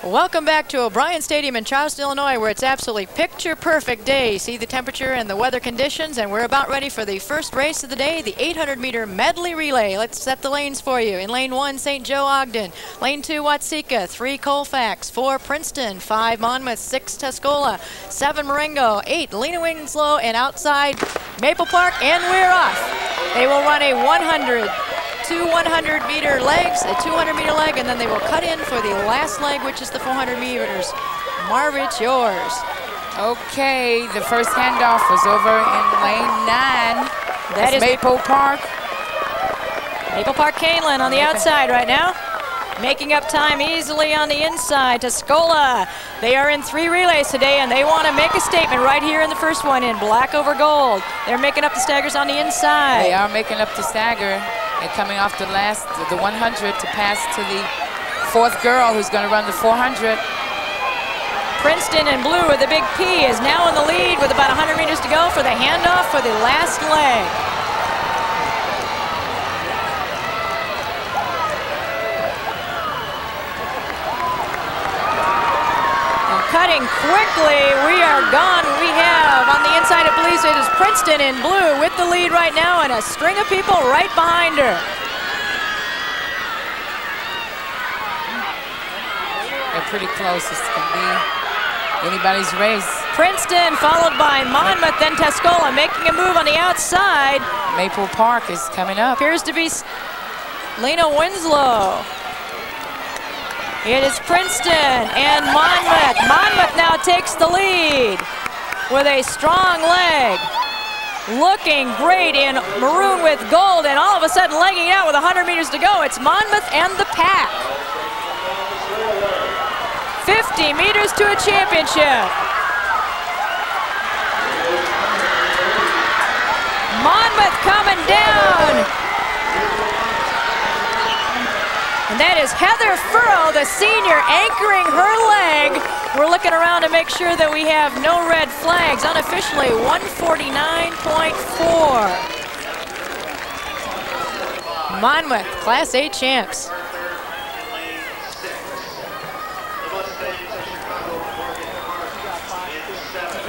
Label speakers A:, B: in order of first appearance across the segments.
A: Welcome back to O'Brien Stadium in Charleston, Illinois, where it's absolutely picture-perfect day. See the temperature and the weather conditions, and we're about ready for the first race of the day, the 800-meter medley relay. Let's set the lanes for you. In lane 1, St. Joe Ogden. Lane 2, Watseka. 3, Colfax. 4, Princeton. 5, Monmouth. 6, Tuscola. 7, Marengo. 8, Lena Winslow. And outside, Maple Park, and we're off. They will run a 2 100-meter legs, a 200-meter leg, and then they will cut in for the last leg, which is the 400 meters. Marv, it's yours.
B: Okay, the first handoff was over in lane 9. That is Maple Park.
A: Maple Park Canelan on the outside right now. Making up time easily on the inside. Tuscola. They are in 3 relays today, and they want to make a statement right here in the first one in black over gold. They're making up the staggers on the inside.
B: They are making up the stagger. And coming off the 100 to pass to the 4th girl who's going to run the 400.
A: Princeton in blue with the big P is now in the lead with about 100 meters to go for the handoff for the last leg. And cutting quickly, we are gone. We have on the inside, I believe it is Princeton in blue with the lead right now, and a string of people right behind her.
B: They're pretty close. This can be anybody's race.
A: Princeton followed by Monmouth, then Tuscola making a move on the outside.
B: Maple Park is coming up.
A: Appears to be Lena Winslow. It is Princeton and Monmouth. Monmouth now takes the lead with a strong leg. Looking great in maroon with gold, and all of a sudden legging out with 100 meters to go. It's Monmouth and the pack. 50 meters to a championship. Monmouth coming down. And that is Heather Furrow, the senior, anchoring her leg. We're looking around to make sure that we have no red flags. Unofficially, 149.4. Monmouth, Class A champs.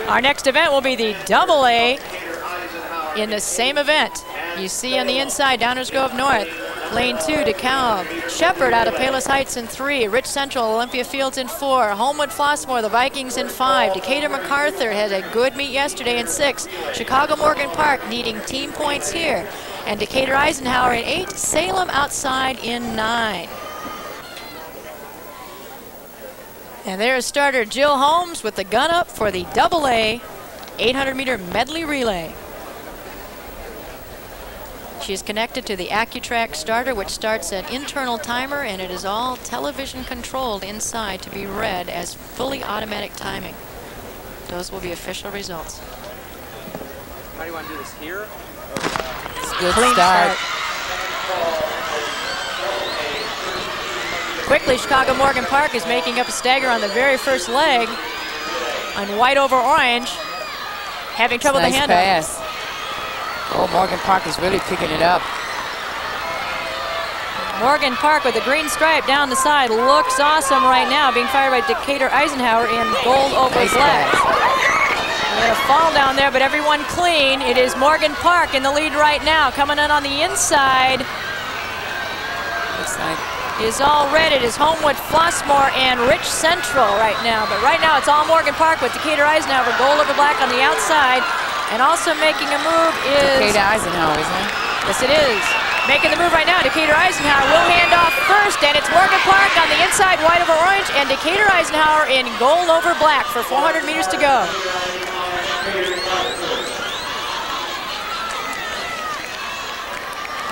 A: Our next event will be the AA in the same event. You see on the inside, Downers Grove North. Lane 2, DeKalb. Shepherd out of Palos Heights in 3. Rich Central, Olympia Fields in 4. Homewood Flossmoor, the Vikings in 5. Decatur MacArthur had a good meet yesterday in 6. Chicago Morgan Park needing team points here. And Decatur Eisenhower in 8. Salem outside in 9. And there's starter Jill Holmes with the gun up for the AA 800-meter medley relay. She is connected to the AccuTrack starter, which starts an internal timer, and it is all television controlled inside to be read as fully automatic timing. Those will be official results.
C: How do you want to do this here?
B: It's a good start.
A: Quickly, Chicago Morgan Park is making up a stagger on the very first leg on white over orange, having trouble with the handoff.
B: Pass. Oh, Morgan Park is really picking it up.
A: Morgan Park with the green stripe down the side looks awesome right now, being fired by Decatur Eisenhower in gold over black. We had a fall down there, but everyone clean. It is Morgan Park in the lead right now. Coming in on the inside
B: Looks like
A: is all red. It is Homewood Flossmoor and Rich Central right now. But right now it's all Morgan Park with Decatur Eisenhower, gold over black on the outside. And also making a move is
B: Decatur Eisenhower, isn't it?
A: Yes, it is. Making the move right now, Decatur Eisenhower will hand off first, and it's Morgan Park on the inside, white over orange, and Decatur Eisenhower in gold over black for 400 meters to go.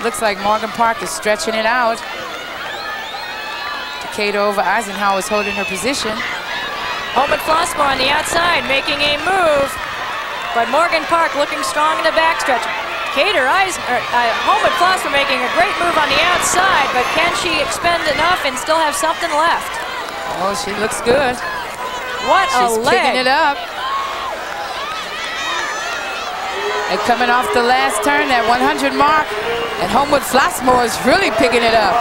B: Looks like Morgan Park is stretching it out. Decatur over Eisenhower is holding her position.
A: Homewood Flossmoor on the outside, making a move. But Morgan Park looking strong in the backstretch. Homewood Flossmoor making a great move on the outside, but can she expend enough and still have something left?
B: Oh, she looks good.
A: What a leg.
B: She's picking it up. And coming off the last turn, that 100 mark, and Homewood Flossmoor is really picking it up.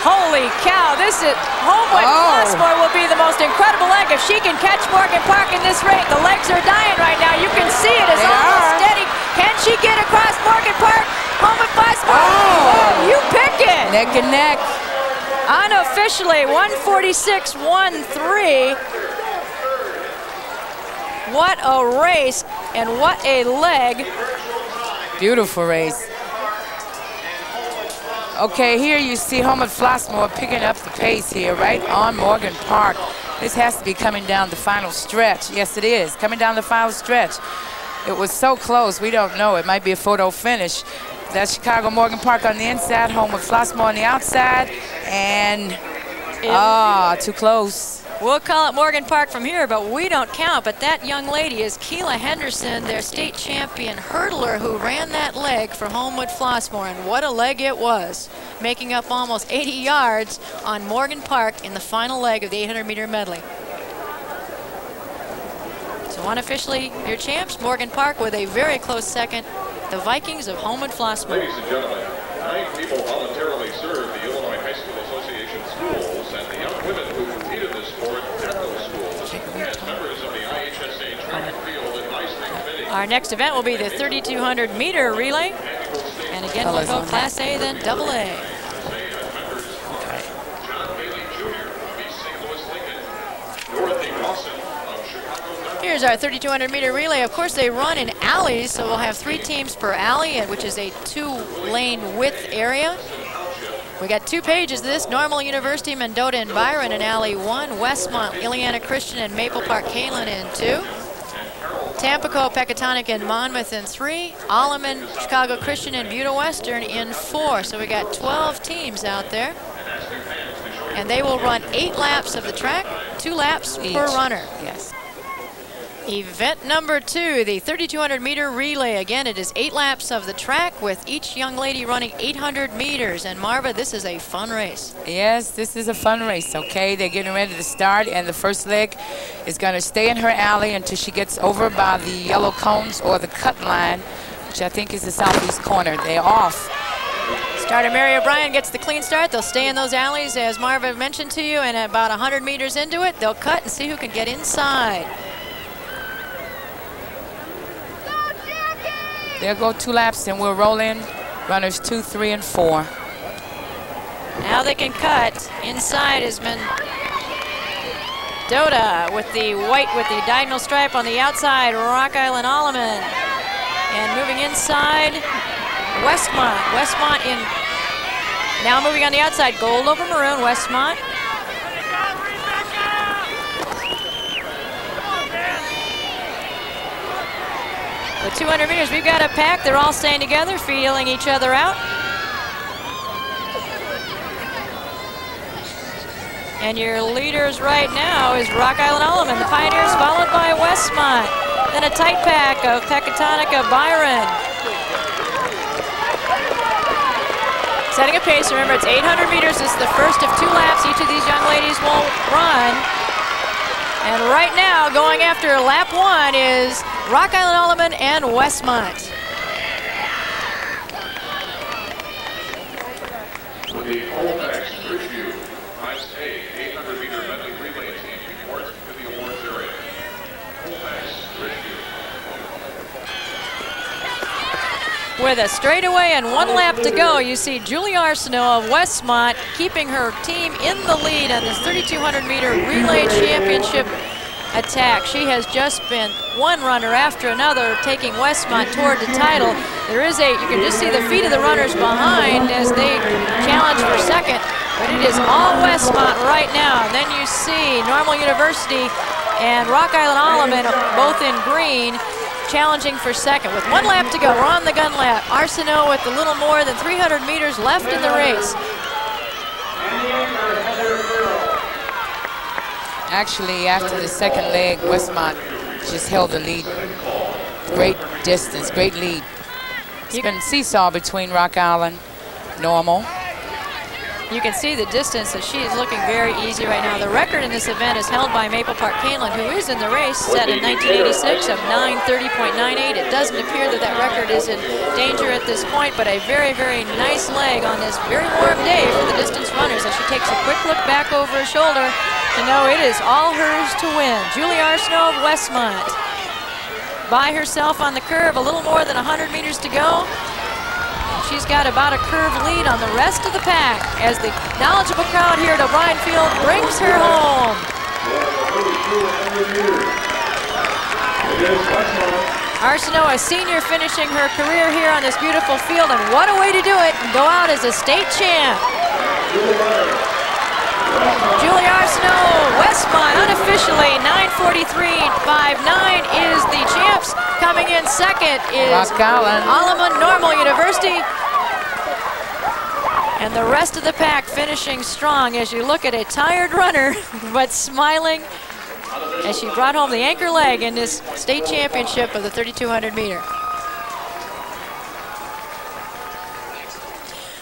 A: Holy cow, this is Homewood Flossmoor will be the most incredible leg if she can catch Morgan Park in this rate. The legs are dying right now. You can see it is almost steady. Can she get across Morgan Park? Homewood Flossmoor. Oh, you pick it.
B: Neck and neck.
A: Unofficially, 146.13. What a race and what a leg.
B: Beautiful race. Okay, here you see Homewood Flossmoor picking up the pace here, right on Morgan Park. This has to be coming down the final stretch. Yes, it is, coming down the final stretch. It was so close, we don't know. It might be a photo finish. That's Chicago Morgan Park on the inside, Homewood Flossmoor on the outside, and too close.
A: We'll call it Morgan Park from here, but we don't count. But that young lady is Keela Henderson, their state champion hurdler, who ran that leg for Homewood Flossmoor. And what a leg it was, making up almost 80 yards on Morgan Park in the final leg of the 800-meter medley. So unofficially, your champs, Morgan Park, with a very close second, the Vikings of Homewood Flossmoor.
D: Ladies and gentlemen, 9 people voluntarily serve the Illinois High School Association schools, and the young women who compete in this sport at those schools, and members of the IHSA track and field advisory committee.
A: Our next event will be the 3,200-meter relay, and again we'll go Class A, then Double A. Here's our 3,200-meter relay. Of course, they run in alleys, so we'll have 3 teams per alley, which is a 2-lane width area. We got 2 pages of this. Normal University, Mendota, and Byron in alley 1. Westmont, Ileana Christian, and Maple Park, Kalen in 2. Tampico, Pecatonic, and Monmouth in 3. Alleman, Chicago Christian, and Buda Western in 4. So we got 12 teams out there. And they will run 8 laps of the track, 2 laps per runner.
B: Yes.
A: Event number 2, the 3,200-meter relay. Again, it is 8 laps of the track with each young lady running 800 meters. And Marva, this is a fun race.
B: Yes, this is a fun race, okay? They're getting ready to start, and the first leg is going to stay in her alley until she gets over by the yellow cones or the cut line, which I think is the southeast corner. They're off.
A: Starter Mary O'Brien gets the clean start. They'll stay in those alleys, as Marva mentioned to you, and about 100 meters into it, they'll cut and see who can get inside.
B: They'll go 2 laps, and we'll roll in runners 2, 3, and 4.
A: Now they can cut. Inside has been Dota with the white with the diagonal stripe on the outside, Rock Island Alleman. And moving inside, Westmont. Westmont in, now moving on the outside, gold over maroon, Westmont. The 200 meters, we've got a pack. They're all staying together, feeling each other out. And your leaders right now is Rock Island Alleman, the Pioneers, followed by Westmont. Then a tight pack of Pecatonica Byron. Setting a pace, remember it's 800 meters. This is the first of 2 laps each of these young ladies will run. And right now, going after lap 1 is Rock Island Alleman and Westmont.
D: With the Colfax Bridgeview Class A 800-meter medley relay team reports to the awards area. Colfax Bridgeview.
A: With a straightaway and 1 lap to go, you see Julie Arsenault of Westmont keeping her team in the lead on this 3,200-meter relay championship attack. She has just been one runner after another taking Westmont toward the title. There is you can just see the feet of the runners behind as they challenge for second, but it is all Westmont right now. And then you see Normal University and Rock Island Alleman, both in green, challenging for second. With 1 lap to go, we're on the gun lap. Arsenault with a little more than 300 meters left in the race.
B: Actually, after the second leg, Westmont just held the lead. Great distance, great lead. It's been seesaw between Rock Island, Normal.
A: You can see the distance that she is looking very easy right now. The record in this event is held by Maple Park Kaneland, who is in the race, set in 1986 of 9:30.98. It doesn't appear that that record is in danger at this point, but a very, very nice leg on this very warm day for the distance runners as she takes a quick look back over her shoulder to know it is all hers to win. Julie Arsenault of Westmont by herself on the curve, a little more than 100 meters to go. She's got about a curve lead on the rest of the pack as the knowledgeable crowd here at O'Brien Field brings her home. Arsenault, a senior, finishing her career here on this beautiful field, and what a way to do it and go out as a state champ. Julie Arsenault, Westmont, unofficially 9:43.59 is the champs. Coming in second is Alleman Normal University. And the rest of the pack finishing strong as you look at a tired runner, but smiling as she brought home the anchor leg in this state championship of the 3,200 meter.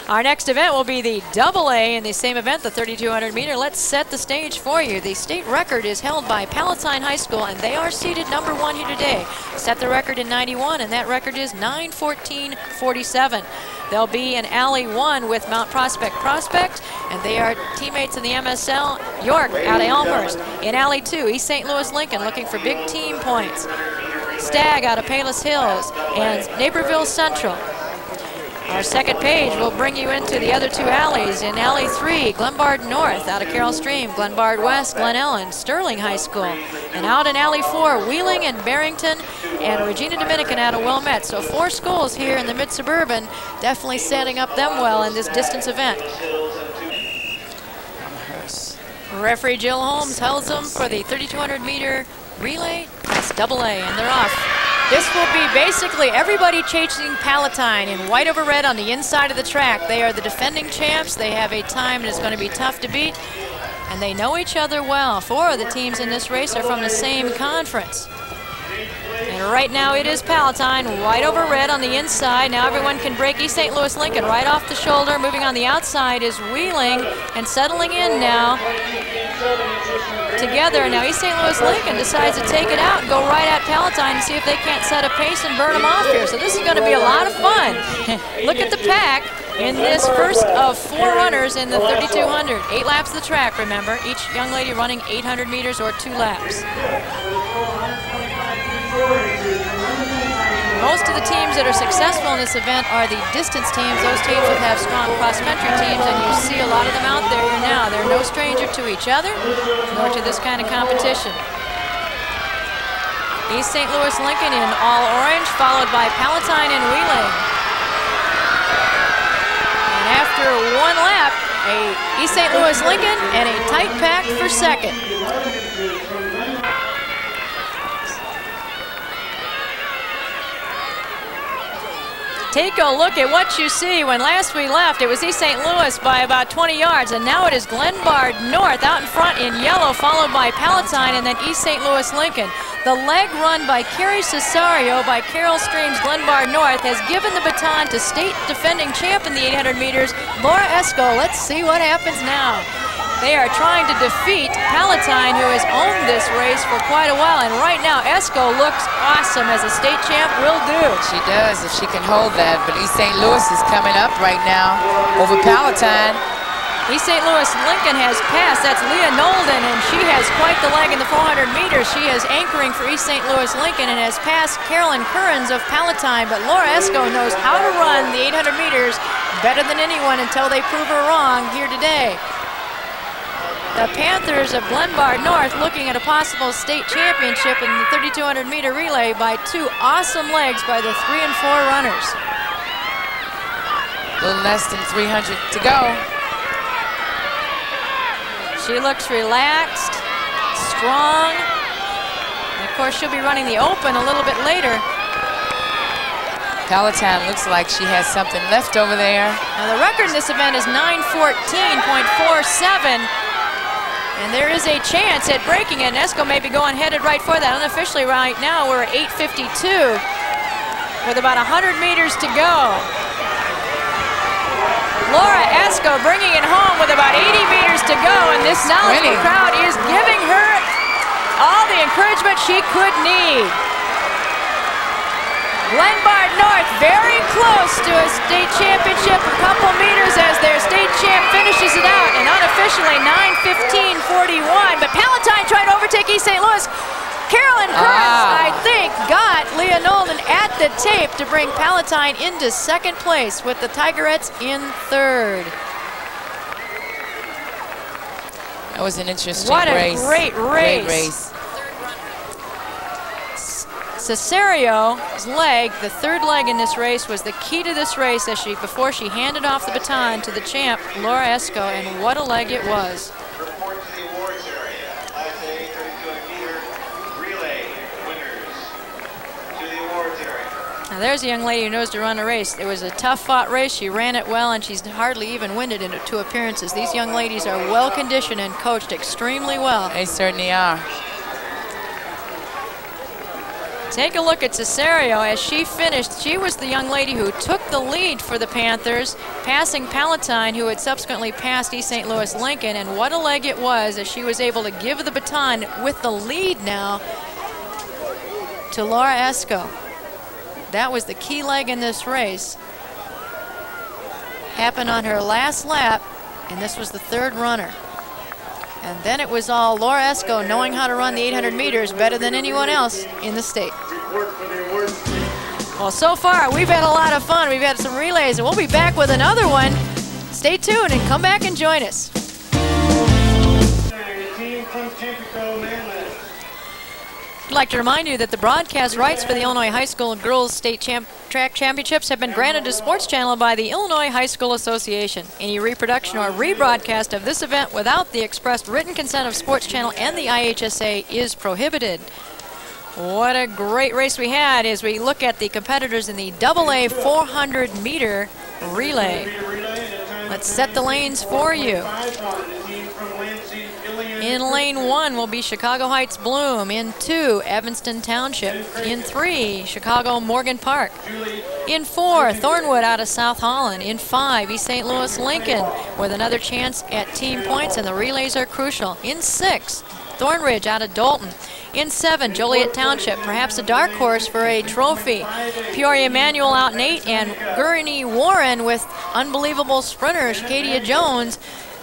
A: Our next event will be the AA in the same event, the 3,200 meter. Let's set the stage for you. The state record is held by Palatine High School, and they are seated #1 here today. Set the record in '91, and that record is 9:14.47. They'll be in Alley 1 with Mount Prospect, and they are teammates in the MSL. York out of Elmhurst. In Alley 2, East St. Louis Lincoln looking for big team points. Stagg out of Palos Hills and Naperville Central. Our second page will bring you into the other two alleys. In Alley 3, Glenbard North out of Carroll Stream, Glenbard West, Glen Ellen, Sterling High School. And out in Alley 4, Wheeling and Barrington and Regina Dominican out of Wilmette. So 4 schools here in the mid-suburban, definitely setting up them well in this distance event. Referee Jill Holmes holds them for the 3,200 meter relay. That's AA, and they're off. This will be basically everybody chasing Palatine in white over red on the inside of the track. They are the defending champs. They have a time that's going to be tough to beat, and they know each other well. 4 of the teams in this race are from the same conference. And right now it is Palatine, white over red on the inside. Now everyone can break East St. Louis Lincoln right off the shoulder. Moving on the outside is Wheeling, and settling in now together. Now East St. Louis Lincoln decides to take it out and go right at Palatine and see if they can't set a pace and burn them off here. So this is going to be a lot of fun. Look at the pack in this first of 4 runners in the 3,200. 8 laps of the track, remember. Each young lady running 800 meters or 2 laps. Most of the teams that are successful in this event are the distance teams, those teams that have strong cross-country teams, and you see a lot of them out there now. They're no stranger to each other, nor to this kind of competition. East St. Louis Lincoln in all orange, followed by Palatine and Wheeling. And after 1 lap, a East St. Louis Lincoln and a tight pack for second. Take a look at what you see. When last we left, it was East St. Louis by about 20 yards, and now it is Glenbard North out in front in yellow, followed by Palatine, and then East St. Louis Lincoln. The leg run by Carrie Cesario by Carroll Stream's Glenbard North has given the baton to state defending champ in the 800 meters, Laura Esco. Let's see what happens now. They are trying to defeat Palatine, who has owned this race for quite a while. And right now, Esco looks awesome as a state champ will do.
B: She does, if she can hold that. But East St. Louis is coming up right now over Palatine.
A: East St. Louis Lincoln has passed. That's Leah Nolden, and she has quite the leg in the 400 meters. She is anchoring for East St. Louis Lincoln and has passed Carolyn Currens of Palatine. But Laura Esco knows how to run the 800 meters better than anyone until they prove her wrong here today. The Panthers of Glenbard North looking at a possible state championship in the 3,200 meter relay by 2 awesome legs by the 3 and 4 runners.
B: A little less than 300 to go.
A: She looks relaxed, strong. And of course, she'll be running the open a little bit later.
B: Palatine looks like she has something left over there.
A: Now the record in this event is 9:14.47. And there is a chance at breaking it, and Esco may be going headed right for that. Unofficially right now, we're at 8:52 with about 100 meters to go. Laura Esco bringing it home with about 80 meters to go, and this knowledgeable crowd is giving her all the encouragement she could need. Glenbard North very close to a state championship, a couple meters as their state champ finishes it out, and unofficially 9:15.41. But Palatine trying to overtake East St. Louis. Carolyn Kurtz, I think, got Leah Nolden at the tape to bring Palatine into second place with the Tigerettes in third.
B: That was an interesting
A: race. What a
B: race.
A: great race.
B: Great race.
A: Cesario's leg, the third leg in this race, was the key to this race as before she handed off the baton to the champ, Laura Esco, and what a leg it was.
E: Report to the awards area. IHSA 32-meter relay winners to the awards area.
A: Now there's a young lady who knows to run a race. It was a tough-fought race. She ran it well, and she's hardly even winded in 2 appearances. These young ladies are well-conditioned and coached extremely well.
B: They certainly are.
A: Take a look at Cesario as she finished. She was the young lady who took the lead for the Panthers, passing Palatine, who had subsequently passed East St. Louis Lincoln. And what a leg it was as she was able to give the baton with the lead now to Laura Esco. That was the key leg in this race. Happened on her last lap, and this was the third runner. And then it was all Laura Esco knowing how to run the 800 meters better than anyone else in the state. Well, so far, we've had a lot of fun. We've had some relays, and we'll be back with another one. Stay tuned and come back and join us. I'd like to remind you that the broadcast rights for the Illinois High School Girls State Track Championships have been granted to Sports Channel by the Illinois High School Association. Any reproduction or rebroadcast of this event without the expressed written consent of Sports Channel and the IHSA is prohibited. What a great race we had as we look at the competitors in the AA 400-meter relay. Let's set the lanes for you. In lane 1 will be Chicago Heights Bloom. In 2, Evanston Township. In 3, Chicago Morgan Park. In 4, Thornwood out of South Holland. In 5, East St. Louis Lincoln with another chance at team points, and the relays are crucial. In 6, Thornridge out of Dalton. In 7, Joliet Township, perhaps a dark horse for a trophy. Peoria Manual out in 8, and Gurney Warren with unbelievable sprinter Shacadia Jones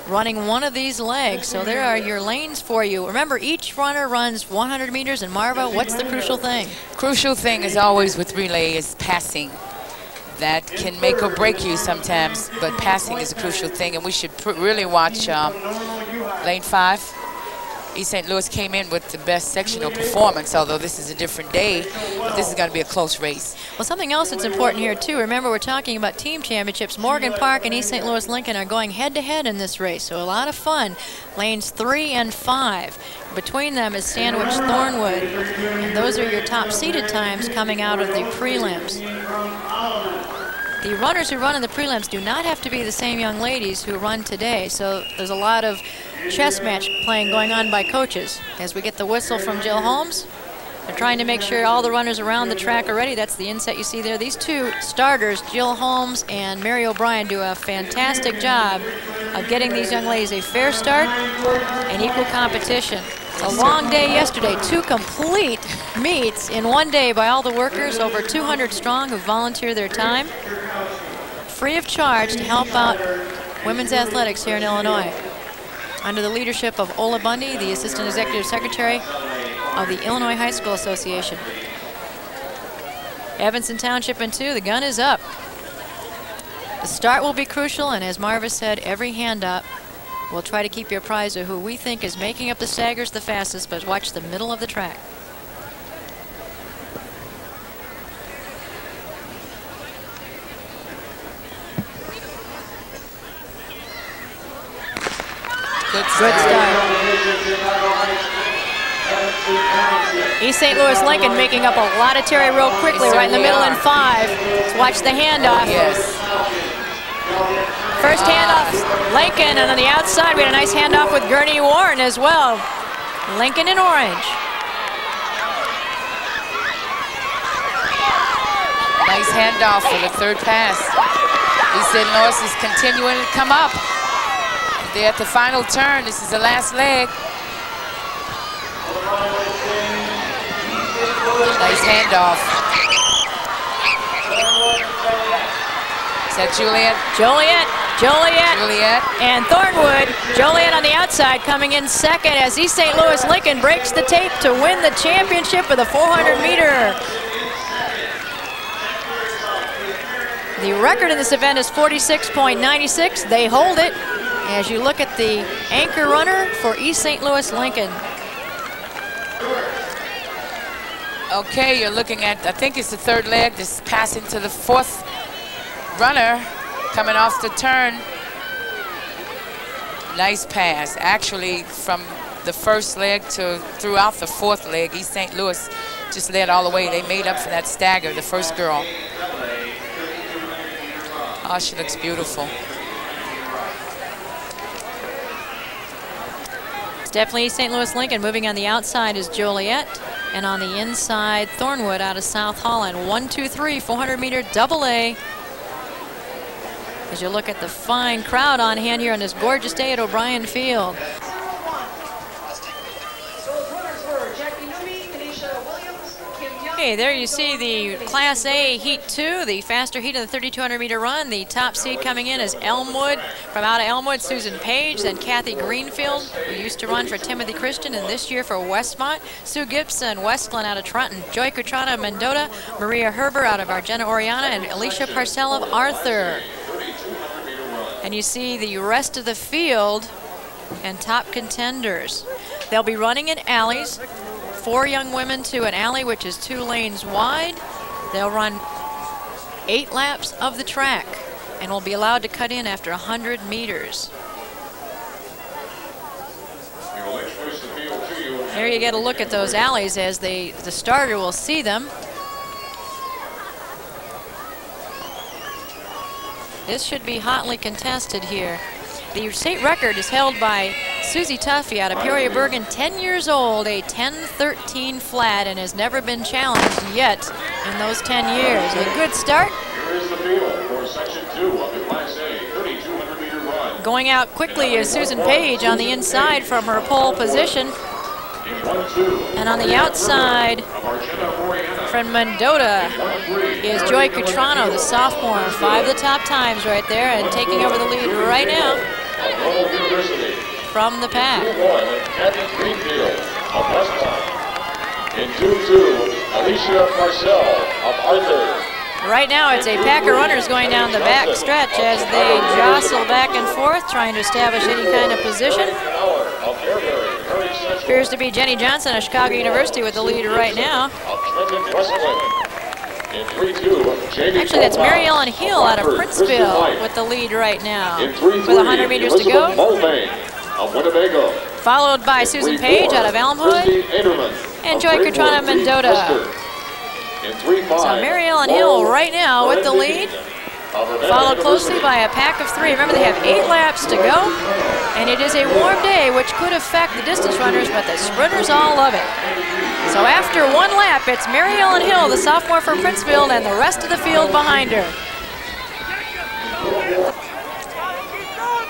A: running one of these legs. So there are your lanes for you. Remember, each runner runs 100 meters, and Marva, what's the crucial thing?
B: Crucial thing, as always with relay, is passing. That can make or break you sometimes, but passing is a crucial thing, and we should really watch lane 5. East St. Louis came in with the best sectional performance, although this is a different day, but this is going to be a close race.
A: Well, something else that's important here, too. Remember, we're talking about team championships. Morgan Park and East St. Louis Lincoln are going head-to-head in this race, so a lot of fun. Lanes 3 and 5. Between them is Sandwich Thornwood, and those are your top-seeded times coming out of the prelims. The runners who run in the prelims do not have to be the same young ladies who run today, so there's a lot of chess match playing going on by coaches. As we get the whistle from Jill Holmes, they're trying to make sure all the runners around the track are ready. That's the inset you see there. These 2 starters, Jill Holmes and Mary O'Brien, do a fantastic job of getting these young ladies a fair start and equal competition. A long day yesterday, 2 complete meets in one day by all the workers, over 200 strong who volunteer their time, free of charge to help out women's athletics here in Illinois. Under the leadership of Ola Bundy, the Assistant Executive Secretary of the Illinois High School Association. Evanston Township in 2, the gun is up. The start will be crucial, and as Marva said, every hand up. We'll try to keep you apprised of who we think is making up the staggers the fastest, but watch the middle of the track.
B: Good
A: start. East St. Louis Lincoln making up a lot of Terry real quickly, right in the middle in 5. Let's watch the handoff.
B: Yes.
A: First handoff, Lincoln, and on the outside we had a nice handoff with Gurney Warren as well. Lincoln in orange.
B: Nice handoff for the third pass. East St. Louis is continuing to come up. They're at the final turn. This is the last leg. Nice handoff. Is that Juliet?
A: Joliet, and Thornwood. Joliet on the outside coming in second as East St. Louis Lincoln breaks the tape to win the championship of the 400-meter. The record in this event is 46.96. They hold it as you look at the anchor runner for East St. Louis Lincoln.
B: Okay, you're looking at, I think it's the third leg. This is passing to the fourth runner coming off the turn. Nice pass. Actually, from the first leg to throughout the fourth leg, East St. Louis just led all the way. They made up for that stagger, the first girl. Oh, she looks beautiful.
A: It's definitely East St. Louis Lincoln. Moving on the outside is Joliet, and on the inside, Thornwood out of South Holland. 1, 2, 3, 400-meter double A. As you look at the fine crowd on hand here on this gorgeous day at O'Brien Field. Okay, there you see the Class A Heat 2, the faster heat of the 3,200-meter run. The top seed coming in is Elmwood. From out of Elmwood, Susan Page, then Kathy Greenfield, who used to run for Timothy Christian, and this year for Westmont. Sue Gibson, Westglen out of Trenton. Joy Cutrana, Mendota. Maria Herber out of Argenta Oriana, and Alicia Parcell of Arthur. And you see the rest of the field and top contenders. They'll be running in alleys. 4 young women to an alley which is 2 lanes wide. They'll run 8 laps of the track and will be allowed to cut in after 100 meters. There you get a look at those alleys as the starter will see them. This should be hotly contested here. The state record is held by Susie Tuffy out of Peoria, Bergen, 10 years old, a 10-13 flat, and has never been challenged yet in those 10 years. A good start.
D: Here is the field for Section 2 of the Class A 3,200-meter run.
A: Going out quickly is Susan Page on the inside from her pole position. And on the outside from Mendota is Joy Cutrano, the sophomore. 5 of the top times right there, and taking over the lead right now from the pack.
D: Kathy Greenfield of Westmont. In 2-2, Alicia Parcell of Arthur.
A: Right now it's a pack of runners going down the back stretch as they jostle back and forth, trying to establish any kind of position. Appears to be Jenny Johnson of Chicago University with the lead right now. Actually, that's Mary Ellen Hill out of Princeville with the lead right now. With 100 meters to go. Followed by Susan Page out of Elmwood and Joy Cutrana Mendota. So Mary Ellen Hill right now with the lead, followed closely by a pack of 3. Remember, they have 8 laps to go, and it is a warm day, which could affect the distance runners, but the sprinters all love it. So after 1 lap, it's Mary Ellen Hill, the sophomore from Princeville, and the rest of the field behind her.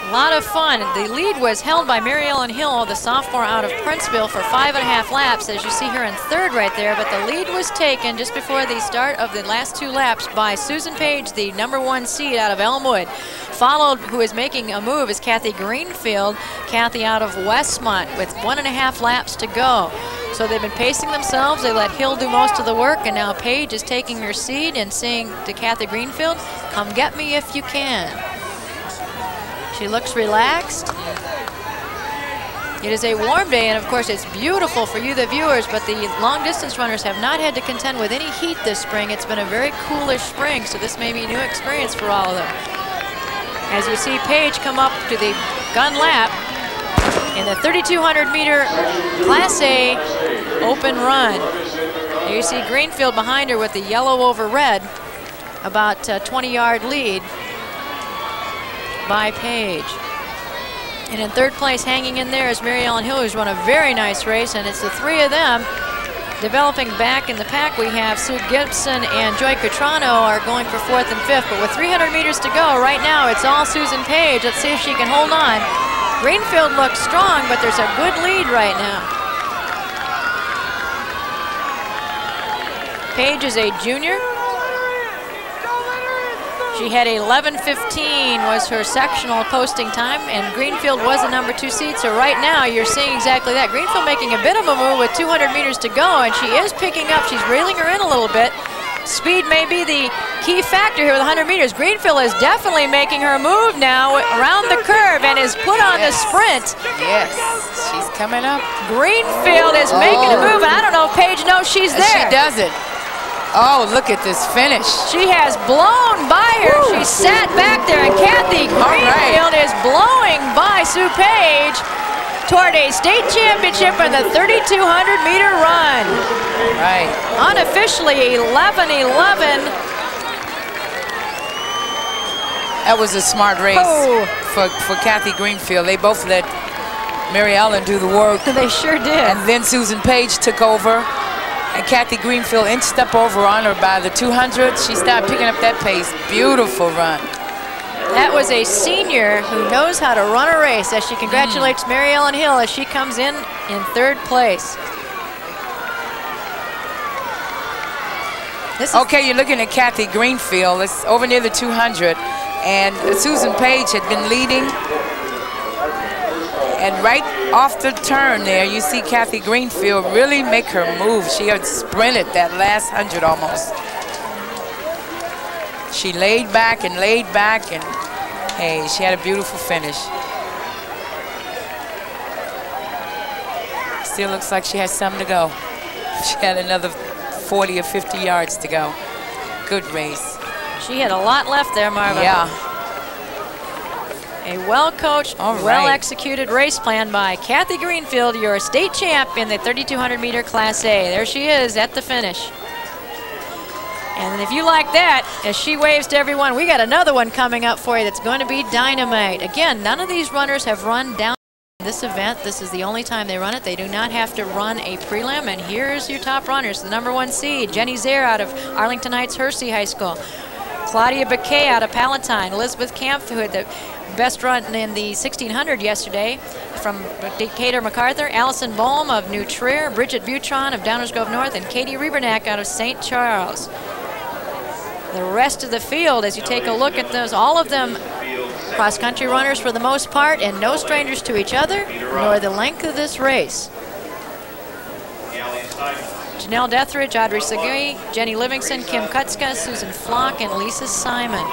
A: A lot of fun. The lead was held by Mary Ellen Hill, the sophomore out of Princeville, for 5.5 laps, as you see her in 3rd right there. But the lead was taken just before the start of the last 2 laps by Susan Page, the #1 seed out of Elmwood. Followed, who is making a move, is Kathy Greenfield. Kathy out of Westmont with 1.5 laps to go. So they've been pacing themselves. They let Hill do most of the work, and now Page is taking her seat and saying to Kathy Greenfield, "Come get me if you can." She looks relaxed. It is a warm day, and of course it's beautiful for you, the viewers, but the long distance runners have not had to contend with any heat this spring. It's been a very coolish spring, so this may be a new experience for all of them. As you see Page come up to the gun lap in the 3,200-meter Class A open run. There you see Greenfield behind her with the yellow over red, about a 20-yard lead by Page. And in 3rd place, hanging in there, is Mary Ellen Hill, who's run a very nice race, and it's the 3 of them Developing back in the pack, we have Sue Gibson and Joy Cutrano are going for 4th and 5th, but with 300 meters to go, right now it's all Susan Page. Let's see if she can hold on. Greenfield looks strong, but there's a good lead right now. Page is a junior. She had 11:15 was her sectional posting time, and Greenfield was the number 2 seed. So right now you're seeing exactly that. Greenfield making a bit of a move with 200 meters to go, and she is picking up. She's reeling her in a little bit. Speed may be the key factor here with 100 meters. Greenfield is definitely making her move now around the curve and is put on the sprint.
B: Yes, she's coming up.
A: Greenfield is making a move, and I don't know if Paige knows she's there.
B: She doesn't. Oh, look at this finish.
A: She has blown by her. She sat back there, and Kathy Greenfield is blowing by Sue Page toward a state championship in the 3,200-meter run.
B: Right.
A: Unofficially 11:11.
B: That was a smart race for Kathy Greenfield. They both let Mary Ellen do the work.
A: They sure did.
B: And then Susan Page took over. And Kathy Greenfield inched up over on her by the 200. She started picking up that pace. Beautiful run.
A: That was a senior who knows how to run a race, as she congratulates Mary Ellen Hill as she comes in 3rd place.
B: Okay, you're looking at Kathy Greenfield. It's over near the 200. And Susan Page had been leading. And right off the turn there, you see Kathy Greenfield really make her move. She had sprinted that last 100 almost. She laid back, and hey, she had a beautiful finish. Still looks like she has some to go. She had another 40 or 50 yards to go. Good race.
A: She had a lot left there, Marva.
B: Yeah.
A: A well-coached, well-executed race plan by Kathy Greenfield, your state champ in the 3,200-meter Class A. There she is at the finish. And if you like that, as she waves to everyone, we got another one coming up for you that's going to be dynamite. Again, none of these runners have run down this event. This is the only time they run it. They do not have to run a prelim. And here's your top runners. The number 1 seed, Jenny Zare out of Arlington Heights Hersey High School. Claudia Baquet out of Palatine. Elizabeth Kampf, who had the best run in the 1600 yesterday from Decatur MacArthur. Allison Bohm of New Trier. Bridget Butron of Downers Grove North. And Katie Riebernack out of St. Charles. The rest of the field, as you take a look at those, all of them cross-country runners for the most part, and no strangers to each other, nor the length of this race. Janelle Deathridge, Audrey Segui, Jenny Livingston, Kim Kutska, Susan Flock, and Lisa Simon.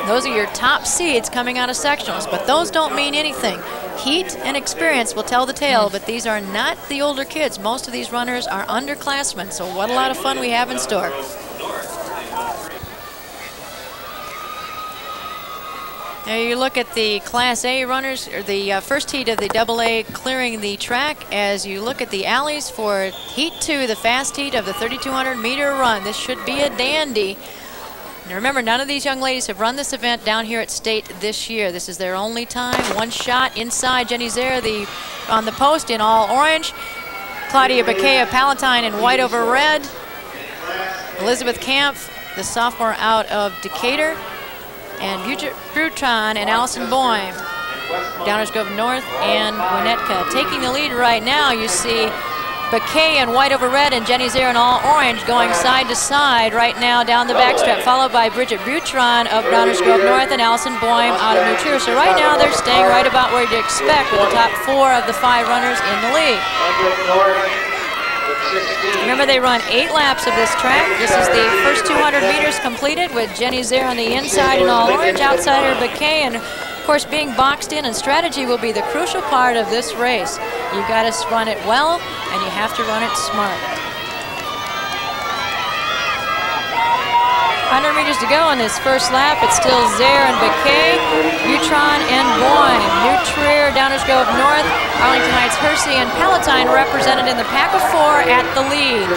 A: Those are your top seeds coming out of sectionals, but those don't mean anything. Heat and experience will tell the tale, but these are not the older kids. Most of these runners are underclassmen, so what a lot of fun we have in store. Now you look at the Class A runners, or the first heat of the AA clearing the track. As you look at the alleys for Heat 2, the fast heat of the 3,200-meter run. This should be a dandy. And remember, none of these young ladies have run this event down here at State this year. This is their only time. One shot inside. Jenny Zare on the post in all orange. Claudia Baquet of Palatine in white over red. Elizabeth Kampf, the sophomore out of Decatur. And Butron and Allison Boym, Downers Grove North and Winnetka. Taking the lead right now, you see Baquet in white over red and Jenny Zare in all orange going side to side right now down the backstrap, followed by Bridget Butron of Downers Grove North and Allison Boym out of New Trier. So right now they're staying right about where you'd expect with the top 4 of the 5 runners in the lead. Remember, they run 8 laps of this track. This is the first 200 meters completed with Jenny Zare on the inside in all orange, outsider Baquet, and of course being boxed in, and strategy will be the crucial part of this race. You've got to run it well, and you have to run it smart. 100 meters to go on this first lap. It's still Zare and Baquet, Butron and Boym. New Trier, Downers Grove North, Arlington Heights Hersey, and Palatine represented in the pack of 4 at the lead.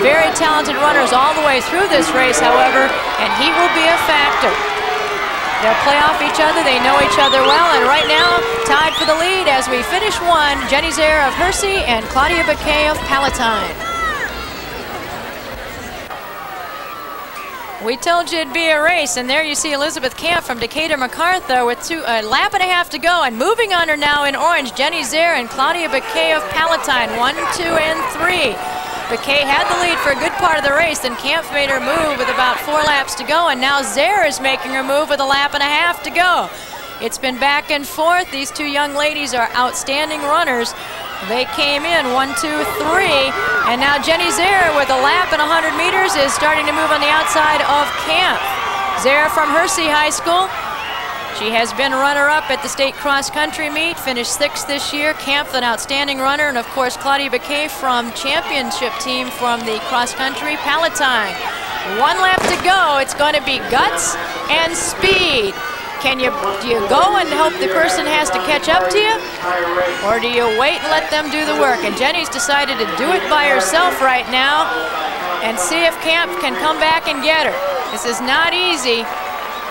A: Very talented runners all the way through this race, however, and heat will be a factor. They'll play off each other. They know each other well, and right now, tied for the lead as we finish 1, Jenny Zare of Hersey and Claudia Baquet of Palatine. We told you it'd be a race, and there you see Elizabeth Camp from Decatur MacArthur with a lap and a half to go, and moving on her now in orange, Jenny Zare and Claudia Baquet of Palatine, 1, 2, and 3. Baquet had the lead for a good part of the race, then Camp made her move with about 4 laps to go, and now Zare is making her move with a lap and a half to go. It's been back and forth. These two young ladies are outstanding runners. They came in 1, 2, 3, and now Jenny Zare with a lap and 100 meters is starting to move on the outside of Camp. Zare from Hersey High School. She has been runner-up at the state cross-country meet, finished 6th this year. Camp, an outstanding runner, and of course Claudia Baquet from championship team from the cross-country Palatine. 1 lap to go. It's going to be guts and speed. Do you go and hope the person has to catch up to you? Or do you wait and let them do the work? And Jenny's decided to do it by herself right now and see if Camp can come back and get her. This is not easy.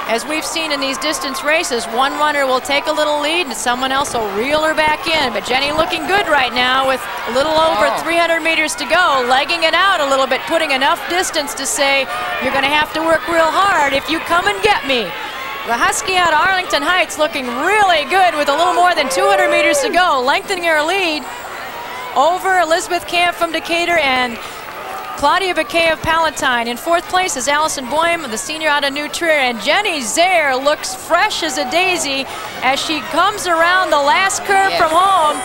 A: As we've seen in these distance races, one runner will take a little lead and someone else will reel her back in. But Jenny looking good right now with a little over 300 meters to go, legging it out a little bit, putting enough distance to say, you're going to have to work real hard if you come and get me. The Husky out of Arlington Heights looking really good with a little more than 200 meters to go, lengthening her lead over Elizabeth Camp from Decatur and Claudia Baquet of Palatine. In 4th place is Allison Boehm, the senior out of New Trier, and Jenny Zare looks fresh as a daisy as she comes around the last curve from home.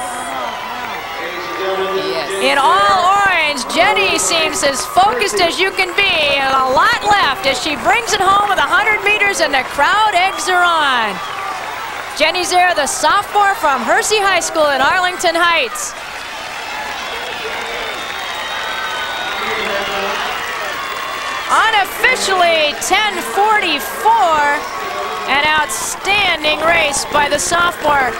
A: In all orange, Jenny seems as focused as you can be, and a lot left as she brings it home with 100 meters and the crowd eggs her on. Jenny Zare, the sophomore from Hersey High School in Arlington Heights. Unofficially 10:44, an outstanding race by the sophomore.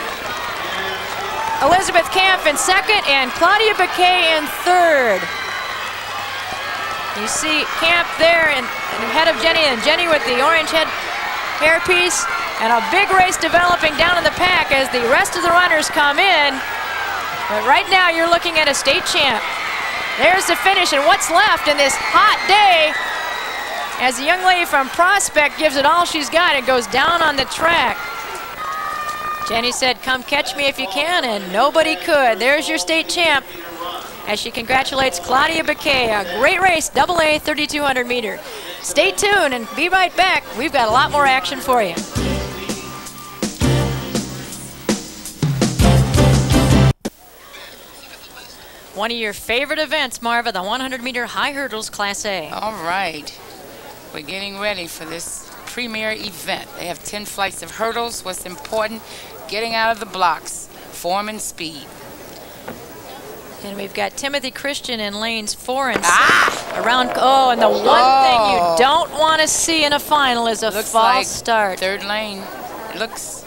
A: Elizabeth Camp in 2nd and Claudia Baquet in 3rd. You see Camp there and ahead of Jenny, and Jenny with the orange hairpiece, and a big race developing down in the pack as the rest of the runners come in. But right now you're looking at a state champ. There's the finish, and what's left in this hot day as the young lady from Prospect gives it all she's got and goes down on the track. Jenny said, come catch me if you can, and nobody could. There's your state champ as she congratulates Claudia Baquet. A great race, AA 3,200 meter. Stay tuned and be right back. We've got a lot more action for you. One of your favorite events, Marva, the 100-meter high hurdles Class A.
B: All right. We're getting ready for this premier event. They have 10 flights of hurdles. What's important, getting out of the blocks, form and speed.
A: And we've got Timothy Christian in lanes 4 and 6. Around, and the one thing you don't want to see in a final is a false start.
B: 3rd lane. It looks,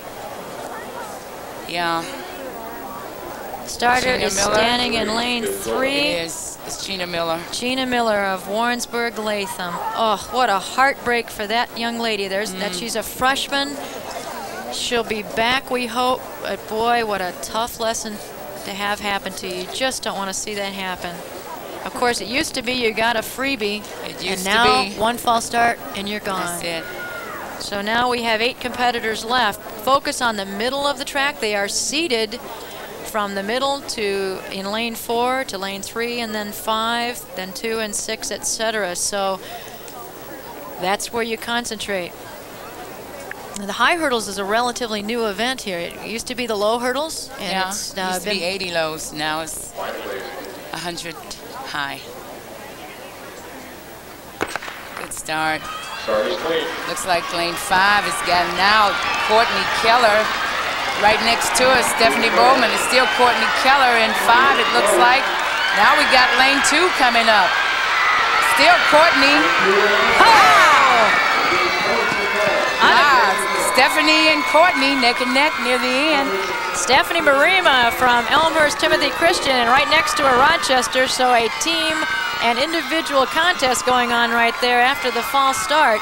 B: yeah.
A: Starter is standing in lane 3.
B: It is. It's Gina Miller.
A: Gina Miller of Warrensburg Latham. Oh, what a heartbreak for that young lady. That she's a freshman. She'll be back, we hope. But boy, what a tough lesson to have happen to you. You just don't want to see that happen. Of course, it used to be you got a freebie.
B: It used
A: and now
B: to be.
A: One false start and you're gone.
B: That's it.
A: So now we have 8 competitors left. Focus on the middle of the track. They are seated from the middle to in lane 4 to lane 3 and then 5, then 2 and 6, etc. So that's where you concentrate. The high hurdles is a relatively new event here. It used to be the low hurdles, and it's
B: it used to be 80 lows. Now it's 100 high. Good start. Looks like lane 5 has gotten out. Courtney Keller right next to us. Stephanie Bowman is still Courtney Keller in 5, it looks like. Now we got lane 2 coming up. Still Courtney. Stephanie and Courtney neck and neck near the end.
A: Stephanie Marima from Elmhurst, Timothy Christian, and right next to her Rochester. So a team and individual contest going on right there after the false start.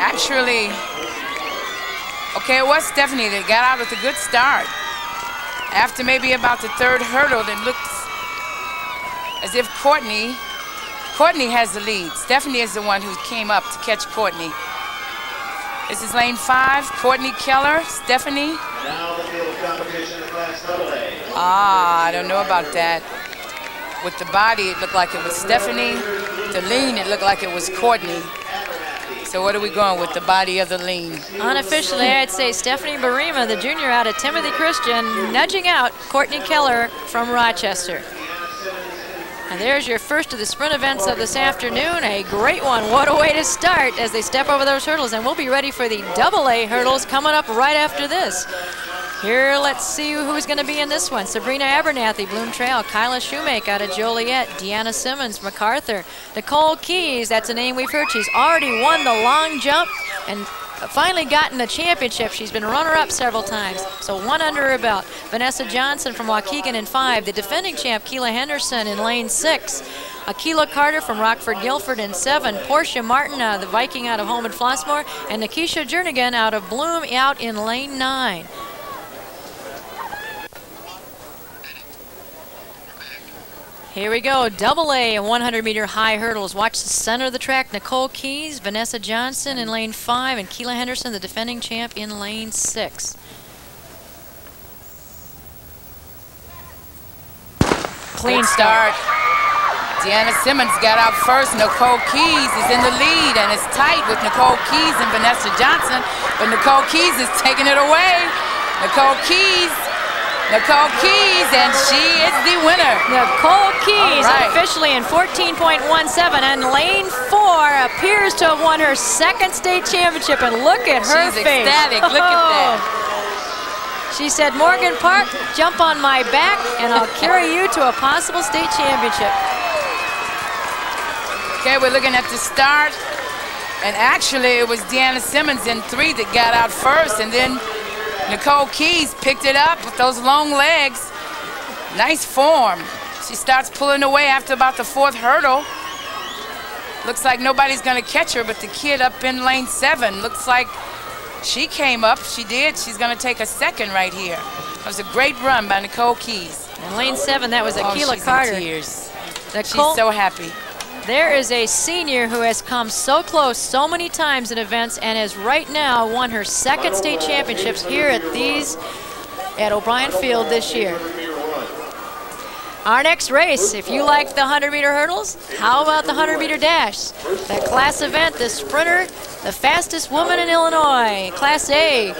B: Actually, okay, it was Stephanie that got out with a good start. After maybe about the third hurdle, it looks as if Courtney has the lead. Stephanie is the one who came up to catch Courtney. This is lane 5, Courtney Keller, Stephanie.
E: Now the field competition in Class AA.
B: I don't know about that. With the body, it looked like it was Stephanie. The lean, it looked like it was Courtney. So what are we going with the body of the lean?
A: Unofficially, I'd say Stephanie Barima, the junior out of Timothy Christian, nudging out Courtney Keller from Rochester. And there's your first of the sprint events of this afternoon. A great one. What a way to start as they step over those hurdles. And we'll be ready for the AA hurdles coming up right after this. Here, let's see who's going to be in this one. Sabrina Abernathy, Bloom Trail. Kyla Shoemake out of Joliet. Deanna Simmons, MacArthur. Nicole Keys, that's a name we've heard. She's already won the long jump and finally gotten the championship. She's been runner-up several times, so one under her belt. Vanessa Johnson from Waukegan in 5. The defending champ, Keela Henderson, in lane 6. Akila Carter from Rockford Guilford in 7. Portia Martin, the Viking out of Holman Flossmoor. And Nikisha Jernigan out of Bloom out in lane 9. Here we go, AA 100-meter high hurdles. Watch the center of the track. Nicole Keys, Vanessa Johnson in lane 5, and Keela Henderson, the defending champ, in lane 6. Clean start.
B: Deanna Simmons got out first. Nicole Keys is in the lead, and it's tight with Nicole Keys and Vanessa Johnson, but Nicole Keys is taking it away. Nicole Keys, and she is the winner.
A: Nicole Keys officially in 14.17, and lane 4 appears to have won her second state championship, and look at her
B: face. She's
A: face.
B: Ecstatic, look at that.
A: She said, Morgan Park, jump on my back, and I'll carry you to a possible state championship.
B: Okay, we're looking at the start, and actually it was Deanna Simmons in 3 that got out first, and then Nicole Keys picked it up with those long legs. Nice form. She starts pulling away after about the 4th hurdle. Looks like nobody's going to catch her, but the kid up in lane 7 looks like she came up. She did. She's going to take a second right here. That was a great run by Nicole Keys.
A: In lane 7, that was Akila Carter.
B: In tears.
A: Nicole,
B: she's so happy.
A: There is a senior who has come so close so many times in events and has right now won her second state championships here at O'Brien Field this year. Our next race, if you like the 100-meter hurdles, how about the 100-meter dash? That class event, the sprinter, the fastest woman in Illinois. Class A,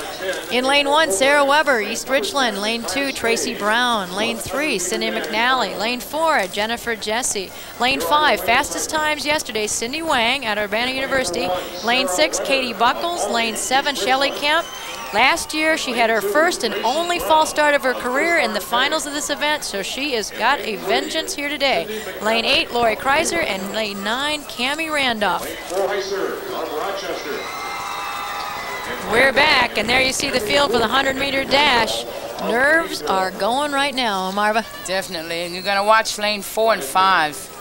A: in lane 1, Sarah Weber, East Richland. Lane 2, Tracy Brown. Lane 3, Cindy McNally. Lane 4, Jennifer Jesse. Lane 5, fastest times yesterday, Cindy Wang out of Urbana University. Lane 6, Katie Buckles. Lane 7, Shelley Kemp. Last year, she had her first and only false start of her career in the finals of this event, so she has got a vengeance here today. Lane 8, Lori Kreiser, and lane 9, Cammie Randolph. We're back, and there you see the field for the 100-meter dash. Nerves are going right now, Marva.
B: Definitely, and you're going to watch lane 4 and 5.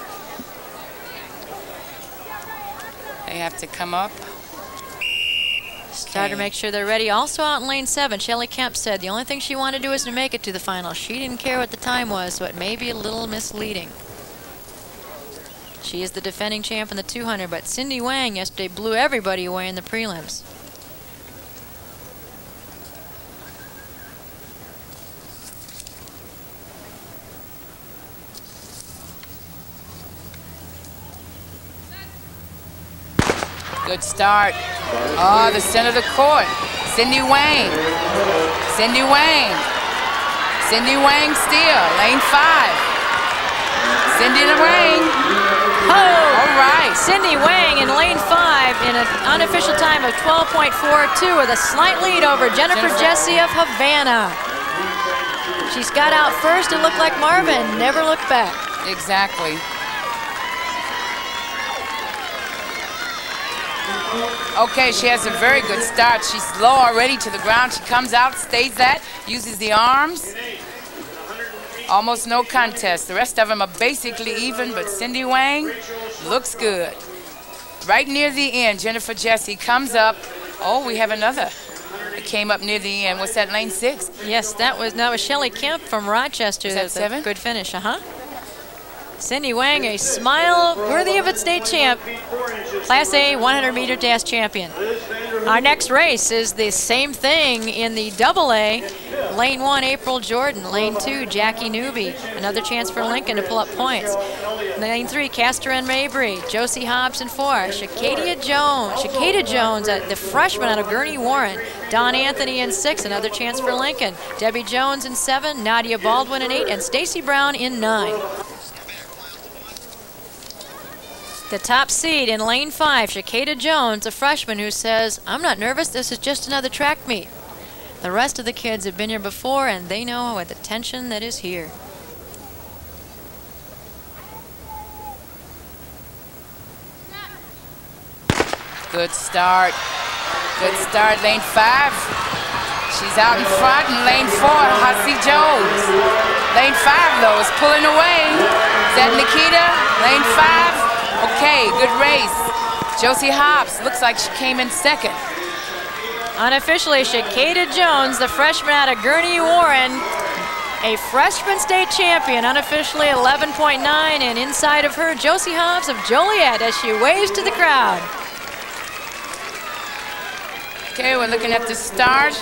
B: They have to come up.
A: Try to make sure they're ready. Also out in lane 7, Shelley Kemp said the only thing she wanted to do is to make it to the final. She didn't care what the time was, so it may be a little misleading. She is the defending champ in the 200, but Cindy Wang yesterday blew everybody away in the prelims.
B: Good start. Oh, the center of the court. Cindy Wang. Cindy Wang. Cindy Wang still. Lane 5. Cindy Wang.
A: Oh,
B: all right.
A: Cindy Wang in lane 5 in an unofficial time of 12.42 with a slight lead over Jennifer Jesse of Havana. She's got out first and looked like Marvin. Never looked back.
B: Exactly. Okay, she has a very good start. She's low already to the ground. She comes out, stays that, uses the arms. Almost no contest. The rest of them are basically even, but Cindy Wang looks good. Right near the end, Jennifer Jesse comes up. Oh, we have another. came up near the end. What's that, lane 6?
A: Yes, that was Shelley Kemp from Rochester.
B: Is that
A: That's
B: 7?
A: a good finish, Cindy Wang, a smile worthy of its state champ, Class A 100-meter dash champion. Our next race is the same thing in the AA. Lane 1, April Jordan. Lane 2, Jackie Newby. Another chance for Lincoln to pull up points. Lane 3, Castor and Mabry. Josie Hobbs in 4. Shakada Jones, the freshman out of Gurney Warren. Don Anthony in 6. Another chance for Lincoln. Debbie Jones in 7. Nadia Baldwin in 8. And Stacy Brown in 9. The top seed in lane 5, Shakada Jones, a freshman who says, "I'm not nervous, this is just another track meet." The rest of the kids have been here before and they know what the tension that is here.
B: Good start. Good start, lane 5. She's out in front in lane 4, Hussey Jones. Lane 5, though, is pulling away. Is that Nikita? Lane 5. Okay, good race. Josie Hobbs looks like she came in 2nd.
A: Unofficially, Shakada Jones, the freshman out of Gurney Warren, a freshman state champion, unofficially 11.9, and inside of her, Josie Hobbs of Joliet as she waves to the crowd.
B: Okay, we're looking at the start.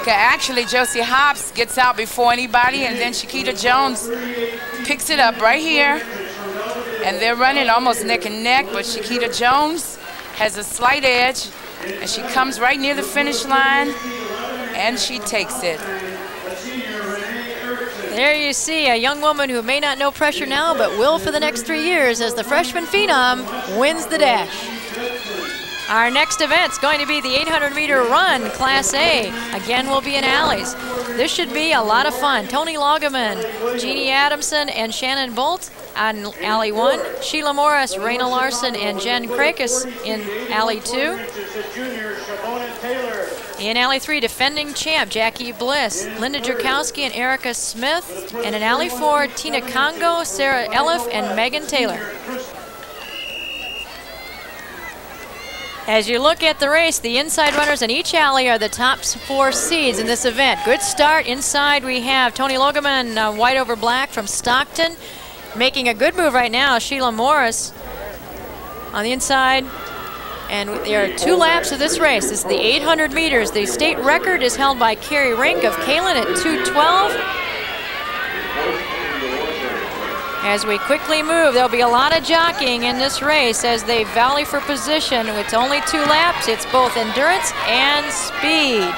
B: Okay, actually, Josie Hobbs gets out before anybody, and then Shakada Jones picks it up right here. And they're running almost neck and neck, but Shakada Jones has a slight edge, and she comes right near the finish line, and she takes it.
A: There you see a young woman who may not know pressure now, but will for the next 3 years as the freshman phenom wins the dash. Our next event's going to be the 800-meter run, Class A. Again, we'll be in alleys. This should be a lot of fun. Tony Loggeman, Jeannie Adamson, and Shannon Bolt on Alley 1. Sheila Morris, Raina Larson, and Jen Krakis in Alley 2. In Alley 3, defending champ Jackie Bliss, Linda Jerkowski, and Erica Smith. And in Alley 4, Tina Congo, Sarah Elliff, and Megan Taylor. As you look at the race, the inside runners in each alley are the top 4 seeds in this event. Good start. Inside we have Tony Loggeman, white over black from Stockton. Making a good move right now, Sheila Morris on the inside. And there are 2 laps of this race. This is the 800 meters. The state record is held by Carrie Rink of Kalen at 2:12. As we quickly move, there'll be a lot of jockeying in this race as they volley for position. It's only 2 laps. It's both endurance and speed.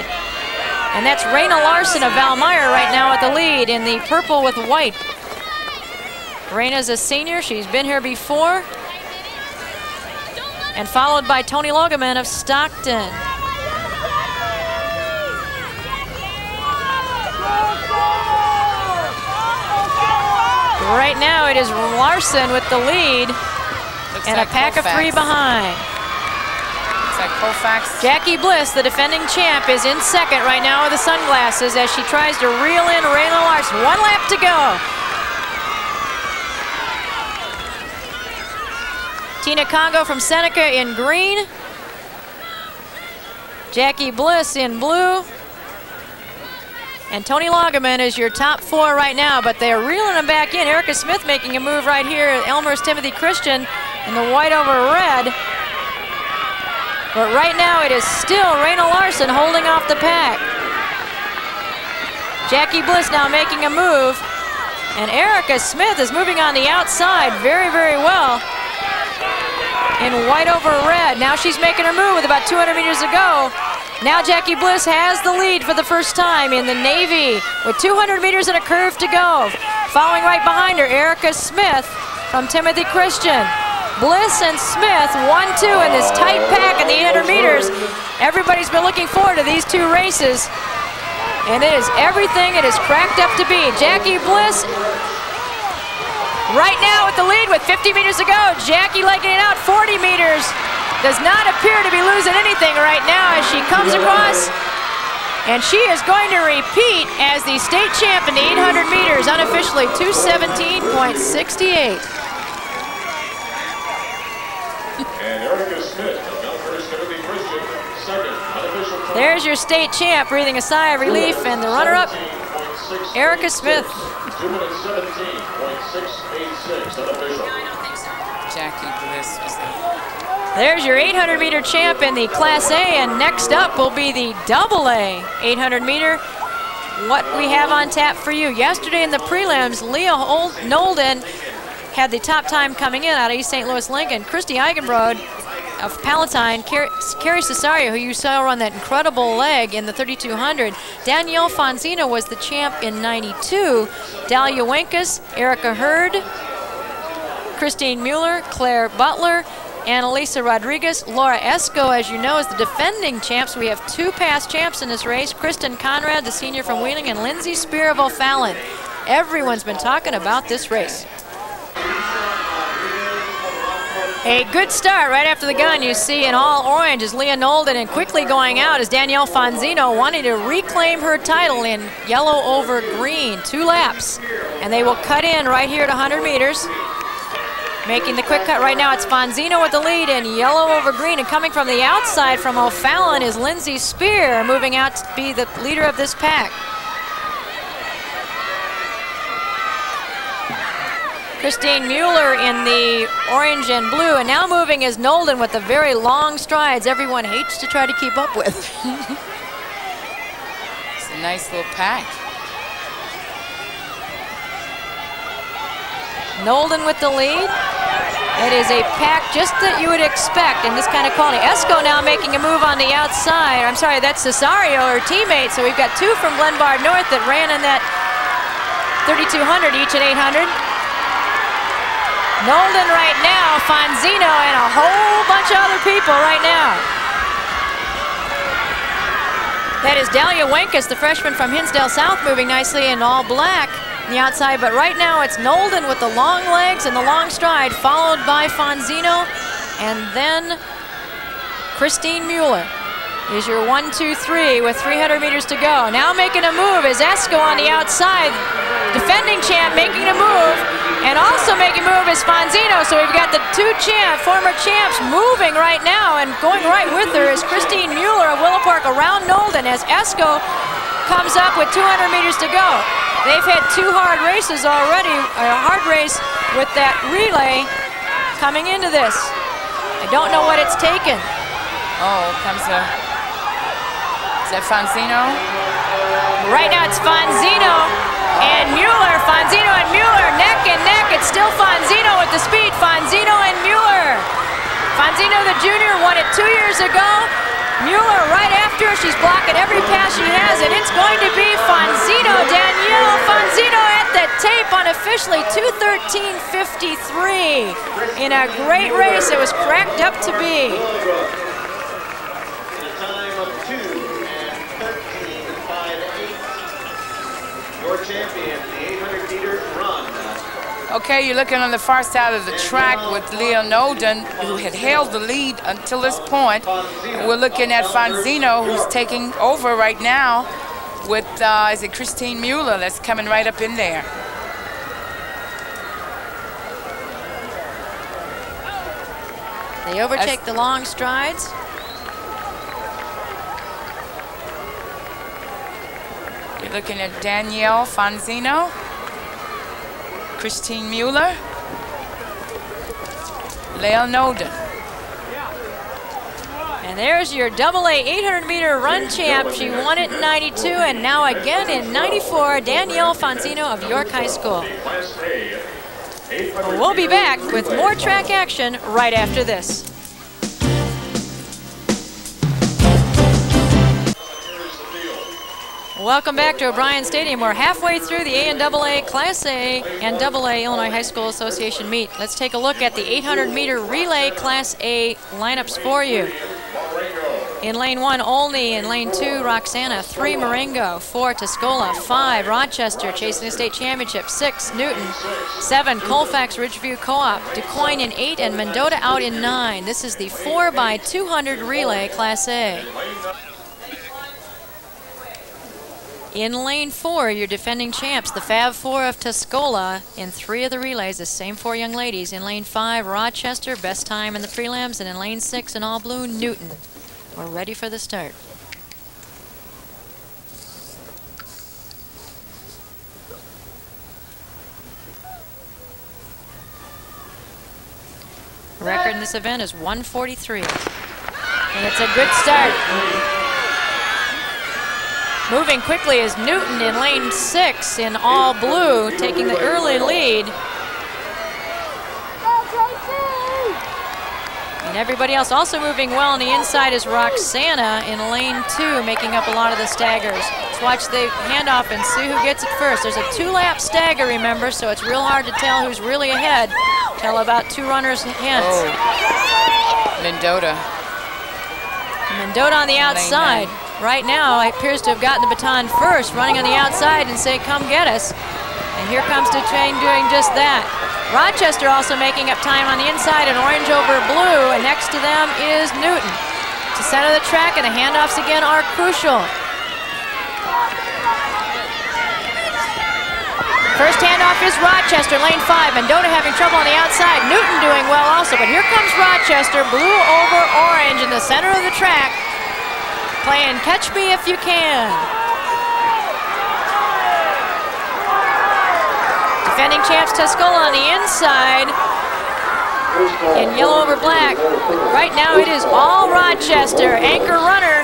A: And that's Raina Larson of Valmeyer right now at the lead in the purple with white. Raina's a senior. She's been here before. And followed by Tony Loggeman of Stockton. Right now it is Larson with the lead.
B: Looks
A: and
B: like
A: a pack
B: Colfax.
A: of 3 behind.
B: Looks like Colfax.
A: Jackie Bliss, the defending champ, is in 2nd right now with the sunglasses as she tries to reel in Raina Larson. 1 lap to go. Tina Congo from Seneca in green. Jackie Bliss in blue. And Tony Loggeman is your top 4 right now, but they're reeling them back in. Erica Smith making a move right here. Elmer's Timothy Christian in the white over red. But right now it is still Raina Larson holding off the pack. Jackie Bliss now making a move. And Erica Smith is moving on the outside very, very well. In white over red. Now she's making her move with about 200 meters to go. Now Jackie Bliss has the lead for the first time in the navy with 200 meters and a curve to go. Following right behind her, Erica Smith from Timothy Christian. Bliss and Smith, 1-2 in this tight pack in the 800 meters. Everybody's been looking forward to these 2 races. And it is everything it is cracked up to be. Jackie Bliss right now with the lead with 50 meters to go. Jackie legging it out 40 meters. Does not appear to be losing anything right now as she comes across. And she is going to repeat as the state champ in the 800 meters, unofficially 2:17.68.
D: And Erica Smith from Elmhurst Timothy Christian, 2nd.
A: There's your state champ breathing a sigh of relief, and the runner-up, Erica Smith.
D: 2 minutes 17.686 unofficial.
B: Jackie Bliss was there.
A: There's your 800-meter champ in the Class A, and next up will be the AA 800-meter. What we have on tap for you. Yesterday in the prelims, Leah Nolden had the top time coming in out of East St. Louis Lincoln. Christy Eigenbrod of Palatine, Carrie Cesario, who you saw run that incredible leg in the 3200. Danielle Fonzino was the champ in 92. Dahlia Wenkus, Erica Hurd, Christine Mueller, Claire Butler, Annalisa Rodriguez. Laura Esco, as you know, is the defending champs. We have 2 past champs in this race. Kristen Conrad, the senior from Wheeling, and Lindsay Spear of O'Fallon. Everyone's been talking about this race. A good start right after the gun. You see in all orange is Leah Nolden, and quickly going out is Danielle Fonzino, wanting to reclaim her title in yellow over green. 2 laps, and they will cut in right here at 100 meters. Making the quick cut right now, it's Fonzino with the lead in yellow over green, and coming from the outside from O'Fallon is Lindsay Spear, moving out to be the leader of this pack. Christine Mueller in the orange and blue, and now moving is Nolden with the very long strides everyone hates to try to keep up with.
B: It's a nice little pack.
A: Nolden with the lead. It is a pack just that you would expect in this kind of quality. Esco now making a move on the outside. I'm sorry, that's Cesario, her teammate. So we've got 2 from Glenbard North that ran in that 3200 each at 800. Nolden right now, Fonzino, and a whole bunch of other people right now. That is Dahlia Wenkus, the freshman from Hinsdale South, moving nicely in all black on the outside. But right now it's Nolden with the long legs and the long stride, followed by Fonzino, and then Christine Mueller is your 1, 2, 3 with 300 meters to go. Now making a move is Esco on the outside, defending champ making a move. And also making a move is Fonzino, so we've got the 2 former champs moving right now, and going right with her is Christine Mueller of Willow Park around Nolden as Esco comes up with 200 meters to go. They've had 2 hard races already, a hard race with that relay coming into this. I don't know what it's taken.
B: Oh, comes a, is that Fonzino?
A: Right now it's Fonzino and Mueller. Fonzino and Mueller, neck and neck. It's still Fonzino with the speed. Fonzino and Mueller. Fonzino, the junior, won it 2 years ago. Mueller right after her. She's blocking every pass she has, and it's going to be Fonzino. Danielle Fonzino at the tape unofficially, 2:13.53 in a great race. It was cracked up to be.
E: Champion, the 800-meter run.
B: Okay, you're looking on the far side of the track with Leah Nolden, who had held the lead until this point. And we're looking at Fonzino, who's taking over right now with, is it Christine Mueller that's coming right up in there.
A: They overtake the long strides.
B: You're looking at Danielle Fonzino, Christine Mueller, Leah Nolden.
A: And there's your AA 800-meter run champ. She won it in 92 and now again in 94, Danielle Fonzino of York High School. We'll be back with more track action right after this. Welcome back to O'Brien Stadium. We're halfway through the A&AA Class A and AA Illinois High School Association meet. Let's take a look at the 800-meter relay Class A lineups for you. In lane 1, Olney. In lane 2, Roxana. 3, Marengo. 4, Tuscola. 5, Rochester, chasing the state championship. 6, Newton. 7, Colfax Ridgeview Co-op. DuQuoin in 8 and Mendota out in 9. This is the 4x200 relay Class A. In lane 4, your defending champs, the Fab 4 of Tuscola in 3 of the relays, the same 4 young ladies. In lane 5, Rochester, best time in the prelims, and in lane 6, in all blue, Newton. We're ready for the start. Record in this event is 1:43. And it's a good start. Moving quickly is Newton in lane 6 in all blue, taking the early lead. And everybody else also moving well on the inside is Roxana in lane 2, making up a lot of the staggers. Let's watch the handoff and see who gets it first. There's a 2-lap stagger, remember, so it's real hard to tell who's really ahead. Tell about 2 runners hence.
B: Oh. Mendota.
A: Mendota on the outside. Right now, appears to have gotten the baton first, running on the outside and say, come get us. And here comes Duchesne doing just that. Rochester also making up time on the inside in orange over blue, and next to them is Newton. To center the track, and the handoffs again are crucial. First handoff is Rochester, lane 5. Mendota having trouble on the outside. Newton doing well also, but here comes Rochester, blue over orange in the center of the track, playing Catch Me If You Can. Defending champs Tuscola on the inside in yellow over black. Right now it is all Rochester. Anchor runner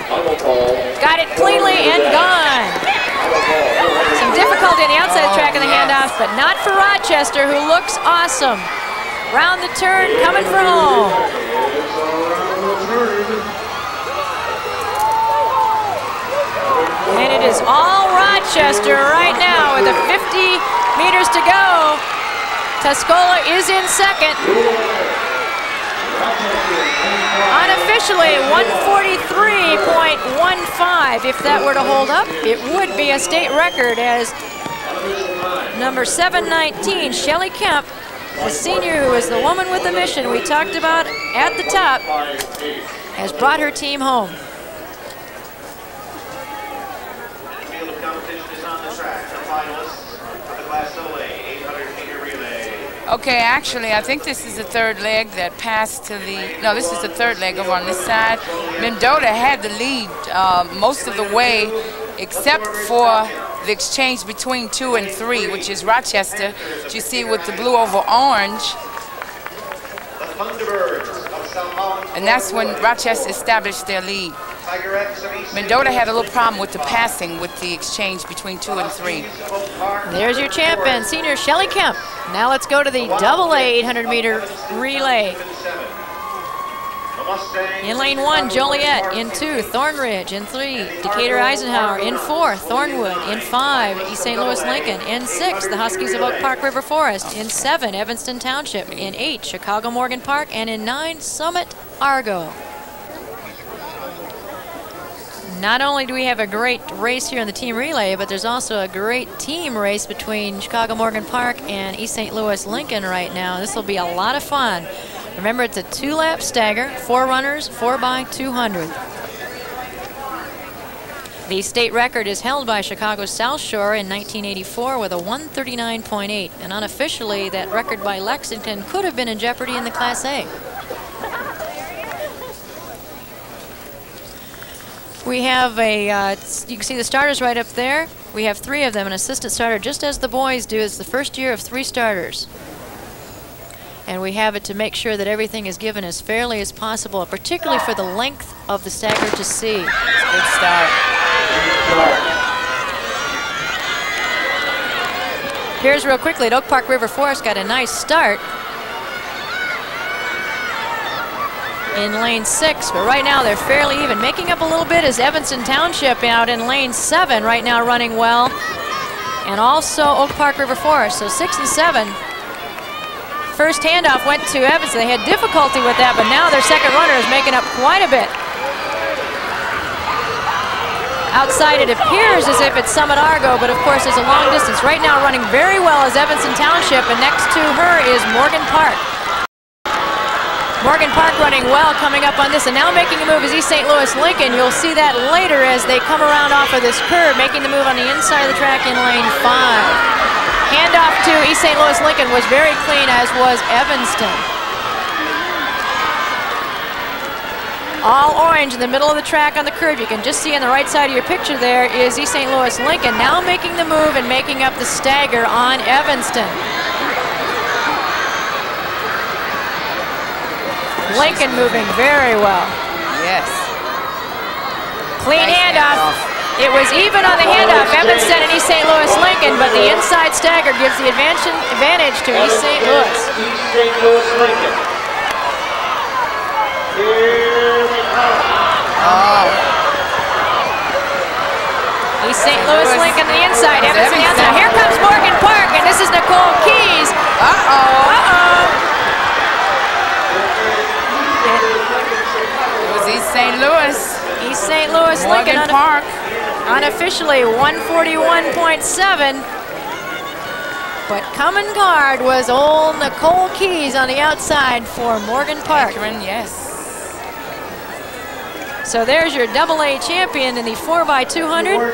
A: got it cleanly and gone. Some difficulty on the outside track in the handoffs, but not for Rochester, who looks awesome. Round the turn, coming for home. And it is all Rochester right now with a 50 meters to go. Tuscola is in second. Unofficially 143.15. If that were to hold up, it would be a state record, as number 719, Shelly Kemp, the senior who is the woman with the mission we talked about at the top, has brought her team home.
B: Okay, actually, I think this is the third leg that passed to the, no, this is the third leg over on this side. Mendota had the lead most of the way, except for the exchange between 2 and 3, which is Rochester, which you see with the blue over orange. And that's when Rochester established their lead. Mendota had a little problem with the passing with the exchange between 2 and 3.
A: There's your champion, senior Shelly Kemp. Now let's go to the AA 800-meter relay. In lane 1, Joliet. In 2, Thornridge. In 3, Decatur Eisenhower. In 4, Thornwood. In 5, East St. Louis Lincoln. In 6, the Huskies of Oak Park River Forest. In 7, Evanston Township. In 8, Chicago Morgan Park. And in 9, Summit Argo. Not only do we have a great race here in the team relay, but there's also a great team race between Chicago Morgan Park and East St. Louis Lincoln right now. This will be a lot of fun. Remember, it's a 2-lap stagger, 4 runners, 4x200. The state record is held by Chicago's South Shore in 1984 with a 139.8, and unofficially that record by Lexington could have been in jeopardy in the Class A. We have a, you can see the starters right up there. We have 3 of them, an assistant starter, just as the boys do. It's the first year of 3 starters. And we have it to make sure that everything is given as fairly as possible, particularly for the length of the stagger to see.
B: It's a good start.
A: Here's real quickly, at Oak Park River Forest got a nice start in lane 6, but right now they're fairly even. Making up a little bit is Evanston Township out in lane 7 right now, running well, and also Oak Park River Forest. So 6 and 7. First handoff went to Evanston. They had difficulty with that, but now their second runner is making up quite a bit. Outside it appears as if it's Summit Argo, but of course there's a long distance. Right now running very well is Evanston Township, and next to her is Morgan Park. Morgan Park running well, coming up on this, and now making a move is East St. Louis Lincoln. You'll see that later as they come around off of this curve, making the move on the inside of the track in lane 5. Handoff to East St. Louis Lincoln was very clean, as was Evanston. All orange in the middle of the track on the curve. You can just see on the right side of your picture there is East St. Louis Lincoln now making the move and making up the stagger on Evanston. Lincoln moving very well.
B: Yes.
A: Clean handoff. It was even on the handoff, Evanston and East St. Louis Lincoln, but the inside stagger gives the advantage to East St. Louis.
E: East St. Louis Lincoln. Here we go.
B: Oh.
A: East St. Louis Lincoln to the inside, Evanston the outside. Here comes Morgan Park, and this is Nicole Keys.
B: Uh-oh.
A: Uh-oh.
B: It was East St. Louis.
A: East St. Louis Lincoln
B: Morgan Park.
A: unofficially 141.7. But coming guard was old Nicole Keys on the outside for Morgan Park.
B: Akron, yes.
A: So there's your AA champion in the 4x200,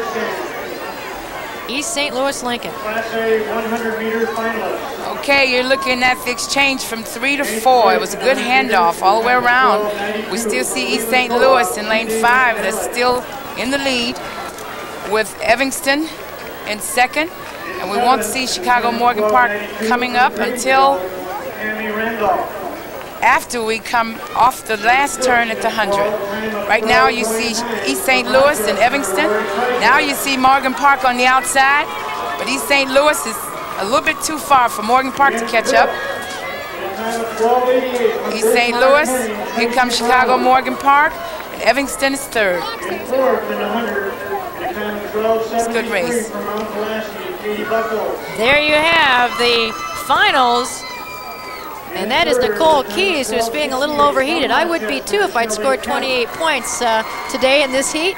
A: East St. Louis Lincoln.
E: Class A 100-meter finalist.
B: Okay, you're looking at the exchange from 3 to 4. It was a good handoff all the way around. We still see East St. Louis in lane 5. They're still in the lead with Evanston in second. And we won't see Chicago Morgan Park coming up until after we come off the last turn at the 100. Right now you see East St. Louis and Evanston. Now you see Morgan Park on the outside, but East St. Louis is a little bit too far for Morgan Park to catch up. East St. Louis, here comes Chicago Morgan Park, and Evanston is third. It's a good race.
A: There you have the finals. And that is Nicole Keys, who's being a little overheated. I would be too if I'd scored 28 points today in this heat.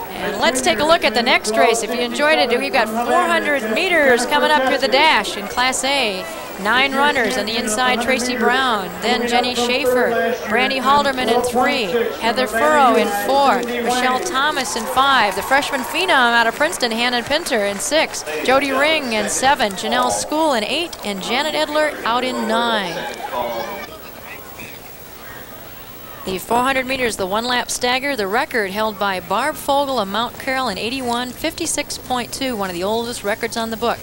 A: And let's take a look at the next race. If you enjoyed it, we've got 400 meters coming up through the dash in Class A. 9 runners on the inside, Tracy Brown, then Jenny Schaefer, Brandy Halderman in 3, Heather Furrow in 4, Michelle Thomas in 5, the freshman phenom out of Princeton, Hannah Pinter in 6, Jody Ring in 7, Janelle School in 8, and Janet Edler out in 9. The 400 meters, the one-lap stagger, the record held by Barb Fogel of Mount Carroll in 81, 56.2, one of the oldest records on the book.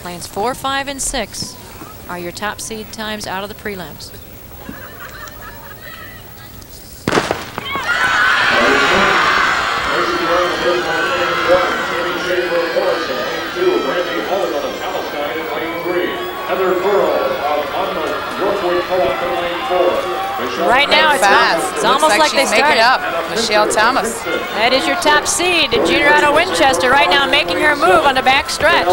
A: Lanes 4, 5, and 6 are your top seed times out of the prelims. Right now it's almost like they started.
B: Up. Michelle Thomas.
A: That is your top seed, junior out of Winchester, right now making her move on the back stretch.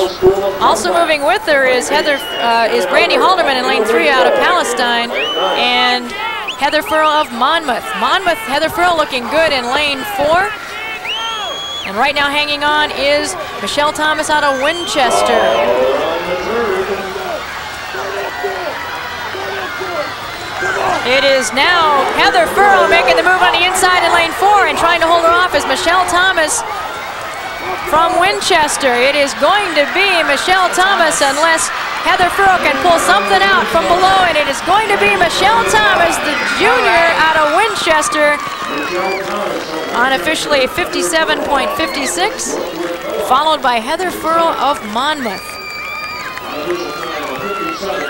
A: Also moving with her is Brandy Halderman in lane 3 out of Palestine, and Heather Furrow of Monmouth. Heather Furrow looking good in lane 4. And right now hanging on is Michelle Thomas out of Winchester. It is now Heather Furrow making the move on the inside in lane 4, and trying to hold her off is Michelle Thomas from Winchester. It is going to be Michelle Thomas unless Heather Furrow can pull something out from below, and it is going to be Michelle Thomas, the junior out of Winchester, unofficially 57.56, followed by Heather Furrow of Monmouth.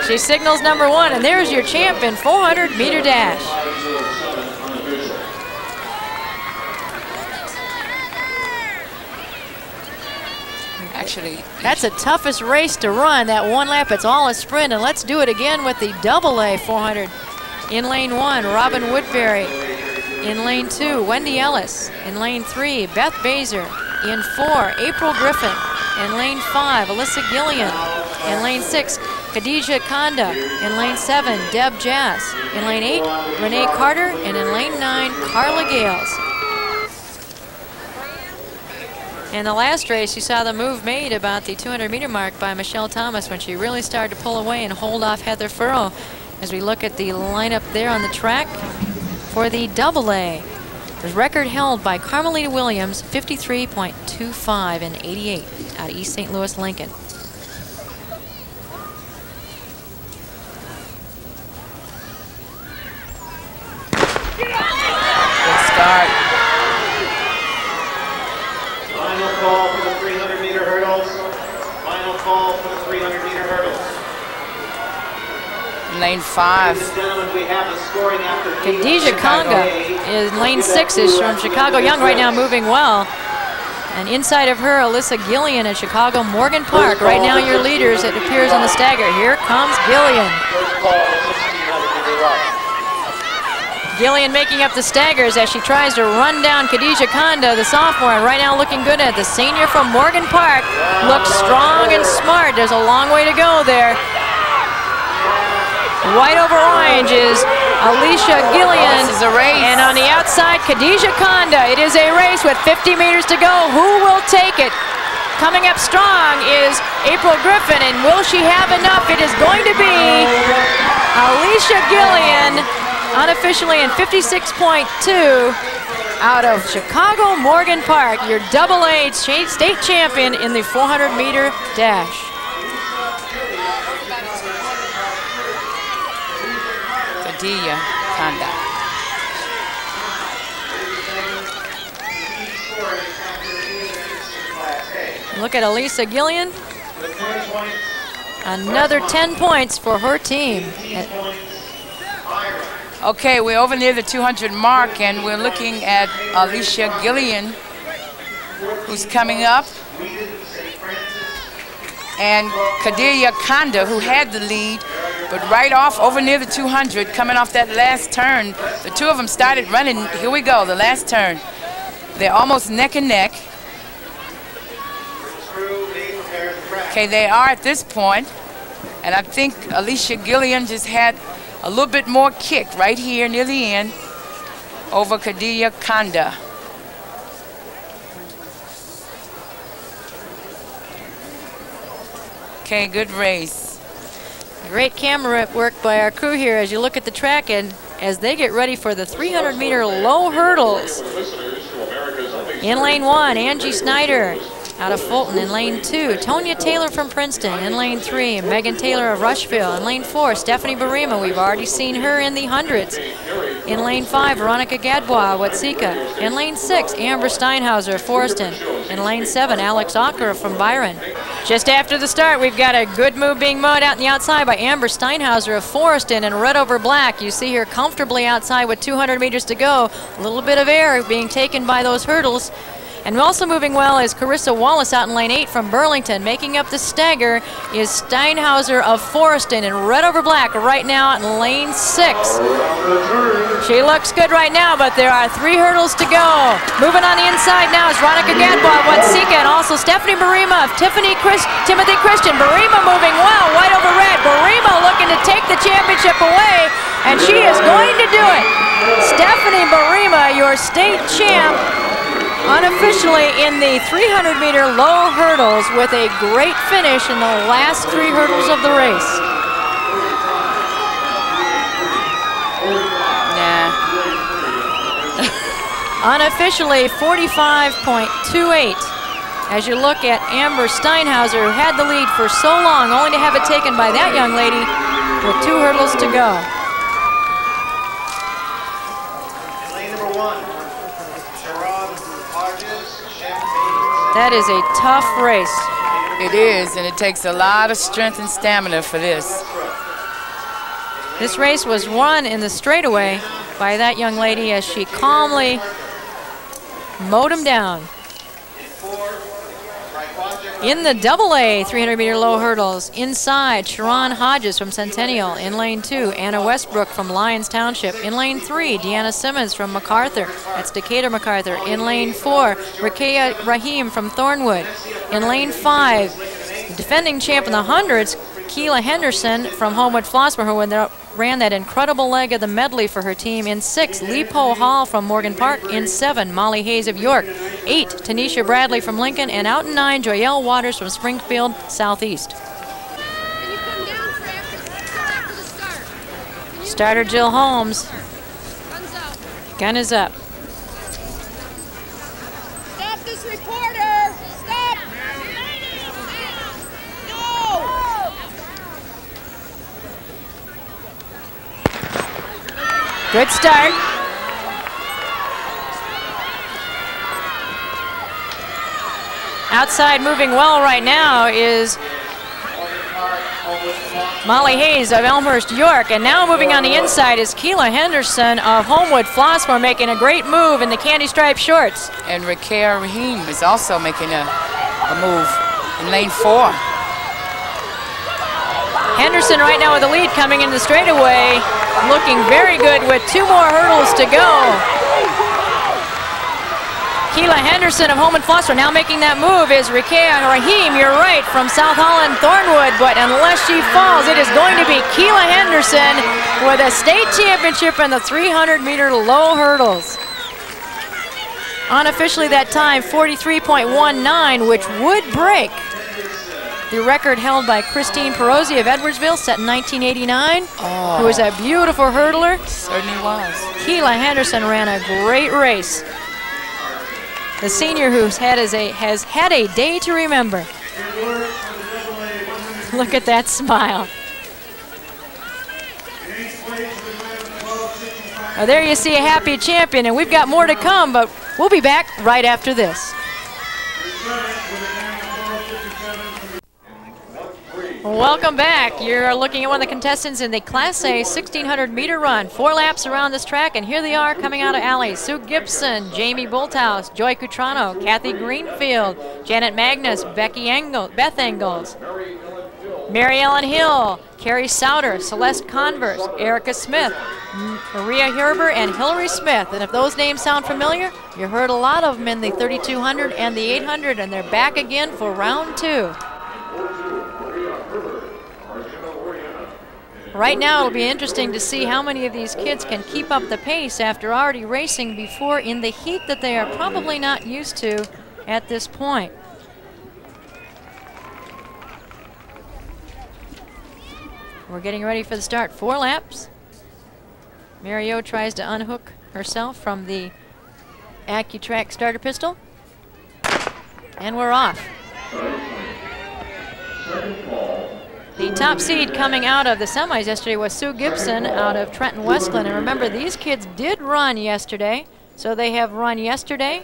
A: She signals number 1, and there's your champ in 400-meter dash.
B: Actually,
A: that's the toughest race to run, that one lap. It's all a sprint, and let's do it again with the AA 400. In lane 1, Robin Woodbury. In lane 2, Wendy Ellis. In lane 3, Beth Baser. In 4, April Griffin. In lane 5, Alyssa Gillian. In lane 6, Khadijah Konda. In lane 7, Deb Jass. In lane 8, Renee Carter. And in lane 9, Carla Gales. In the last race, you saw the move made about the 200-meter mark by Michelle Thomas when she really started to pull away and hold off Heather Furrow. As we look at the lineup there on the track for the AA. The record held by Carmelita Williams, 53.25 in 88 out of East St. Louis Lincoln.
B: 5.
E: Gentlemen, we have the scoring after
A: Khadijah Conga is lane 6 is from Chicago Young right now, moving well. And inside of her, Alyssa Gillian at Chicago Morgan Park. Right now your leaders, it appears on the stagger. Here comes Gillian. Gillian making up the staggers as she tries to run down Khadijah Conga, the sophomore, and right now looking good at the senior from Morgan Park. Looks strong and smart. There's a long way to go there. White over orange is Alicia Gillian.
B: This is a race.
A: And on the outside, Khadijah Conga. It is a race with 50 meters to go. Who will take it? Coming up strong is April Griffin, and will she have enough? It is going to be Alicia Gillian, unofficially in 56.2 out of Chicago Morgan Park, your AA state champion in the 400-meter dash.
B: Khadijah Conga.
A: Look at Elisa Gillian. Another 10 points for her team.
B: Okay, we're over near the 200 mark, and we're looking at Alicia Gillian, who's coming up, and Khadijah Conga, who had the lead, but right off over near the 200, coming off that last turn. The two of them started running. Here we go, the last turn. They're almost neck and neck. Okay, they are at this point, and I think Alicia Gillian just had a little bit more kick right here near the end over Khadijah Conga. Okay, good race.
A: Great camera work by our crew here as you look at the track and as they get ready for the 300-meter low hurdles. In lane 1, Angie Snyder out of Fulton. In lane 2, Tonya Taylor from Princeton. In lane 3, Megan Taylor of Rushville. In lane 4, Stephanie Barima. We've already seen her in the hundreds. In lane 5, Veronica Gadbois, Watsika. In lane 6, Amber Steinhauser of Forreston. In lane 7, Alex Ocker from Byron. Just after the start, we've got a good move being mowed out on the outside by Amber Steinhauser of Forreston in red over black. You see her comfortably outside with 200 meters to go. A little bit of air being taken by those hurdles. And also moving well is Carissa Wallace out in lane 8 from Burlington. Making up the stagger is Steinhauser of Forreston in red over black right now in lane 6. She looks good right now, but there are 3 hurdles to go. Moving on the inside now is Veronica Gadbois of Watsika and also Stephanie Barima of Timothy Christian. Barima moving well, white over red. Barima looking to take the championship away, and she is going to do it. Stephanie Barima, your state champ, unofficially in the 300-meter low hurdles with a great finish in the last 3 hurdles of the race. Unofficially 45.28 as you look at Amber Steinhauser, who had the lead for so long, only to have it taken by that young lady with 2 hurdles to go. That is a tough race.
B: It is, and it takes a lot of strength and stamina for this.
A: This race was won in the straightaway by that young lady as she calmly mowed him down. In the AA 300-meter low hurdles, inside, Sharon Hodges from Centennial. In lane 2, Anna Westbrook from Lyons Township. In lane 3, Deanna Simmons from MacArthur. That's Decatur MacArthur. In lane 4, Rakea Rahim from Thornwood. In lane 5, defending champ in the hundreds, Keela Henderson from Homewood Flossmoor, who ran that incredible leg of the medley for her team. In 6, Lepo Hall from Morgan Park. In 7, Molly Hayes of York. 8, Tanisha Bradley from Lincoln. And out in 9, Joyelle Waters from Springfield Southeast. Starter Jill Holmes. Gun is up.
F: Stop this reporter! Stop! No!
A: Good start. Outside moving well right now is Molly Hayes of Elmhurst, York. And now moving on the inside is Keela Henderson of Homewood Flossmoor, making a great move in the candy stripe shorts.
B: And Rakea Rahim is also making a move in lane 4.
A: Henderson right now with the lead coming into the straightaway, looking very good with 2 more hurdles to go. Keela Henderson of Homewood Flossmoor now making that move is Rakea Rahim, you're right, from South Holland Thornwood, but unless she falls, it is going to be Keela Henderson with a state championship in the 300-meter low hurdles. Unofficially that time, 43.19, which would break the record held by Christine Perozzi of Edwardsville, set in 1989, who was a beautiful hurdler.
B: Certainly was.
A: Keela Henderson ran a great race. The senior has had a day to remember. Look at that smile. Well, there you see a happy champion, and we've got more to come, but we'll be back right after this. Welcome back. You're looking at one of the contestants in the Class A 1600-meter run. 4 laps around this track, and here they are coming out of alley. Sue Gibson, Jamie Bolthouse, Joy Cutrano, Kathy Greenfield, Janet Magnus, Beth Engels, Mary Ellen Hill, Carrie Souter, Celeste Converse, Erica Smith, Maria Herber, and Hillary Smith. And if those names sound familiar, you heard a lot of them in the 3200 and the 800, and they're back again for round 2. Right now, it'll be interesting to see how many of these kids can keep up the pace after already racing before in the heat that they are probably not used to at this point. We're getting ready for the start. 4 laps. Mario tries to unhook herself from the AccuTrack starter pistol. And we're off. The top seed coming out of the semis yesterday was Sue Gibson out of Trenton Westland. And remember, these kids did run yesterday. So they have run yesterday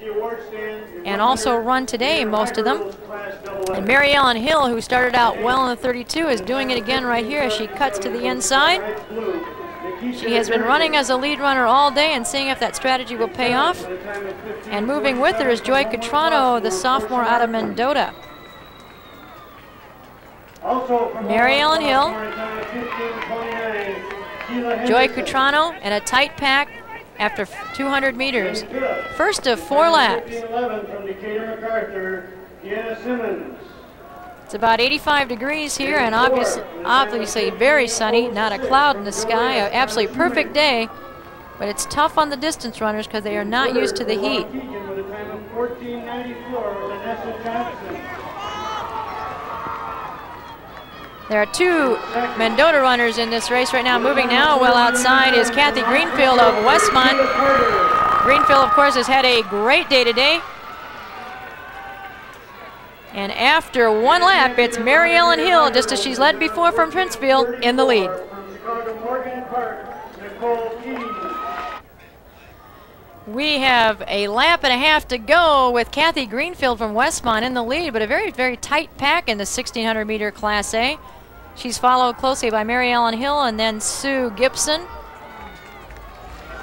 A: and also run today, most of them. And Mary Ellen Hill, who started out well in the 32, is doing it again right here as she cuts to the inside. She has been running as a lead runner all day and seeing if that strategy will pay off. And moving with her is Joy Cutrano, the sophomore out of Mendota. Mary Ellen Hill, Joy Cutrano, and a tight pack after 200 meters. First of 4 laps. It's about 85 degrees here and obviously very sunny, not a cloud in the sky, an absolutely perfect day, but it's tough on the distance runners because they are not used to the heat. There are 2 Mendota runners in this race right now. Moving now well outside is Kathy Greenfield of Westmont. Greenfield, of course, has had a great day today. And after 1 lap, it's Mary Ellen Hill, just as she's led before from Princeville, in the lead. We have a lap and a half to go with Kathy Greenfield from Westmont in the lead, but a very, very tight pack in the 1600-meter Class A. She's followed closely by Mary Ellen Hill and then Sue Gibson.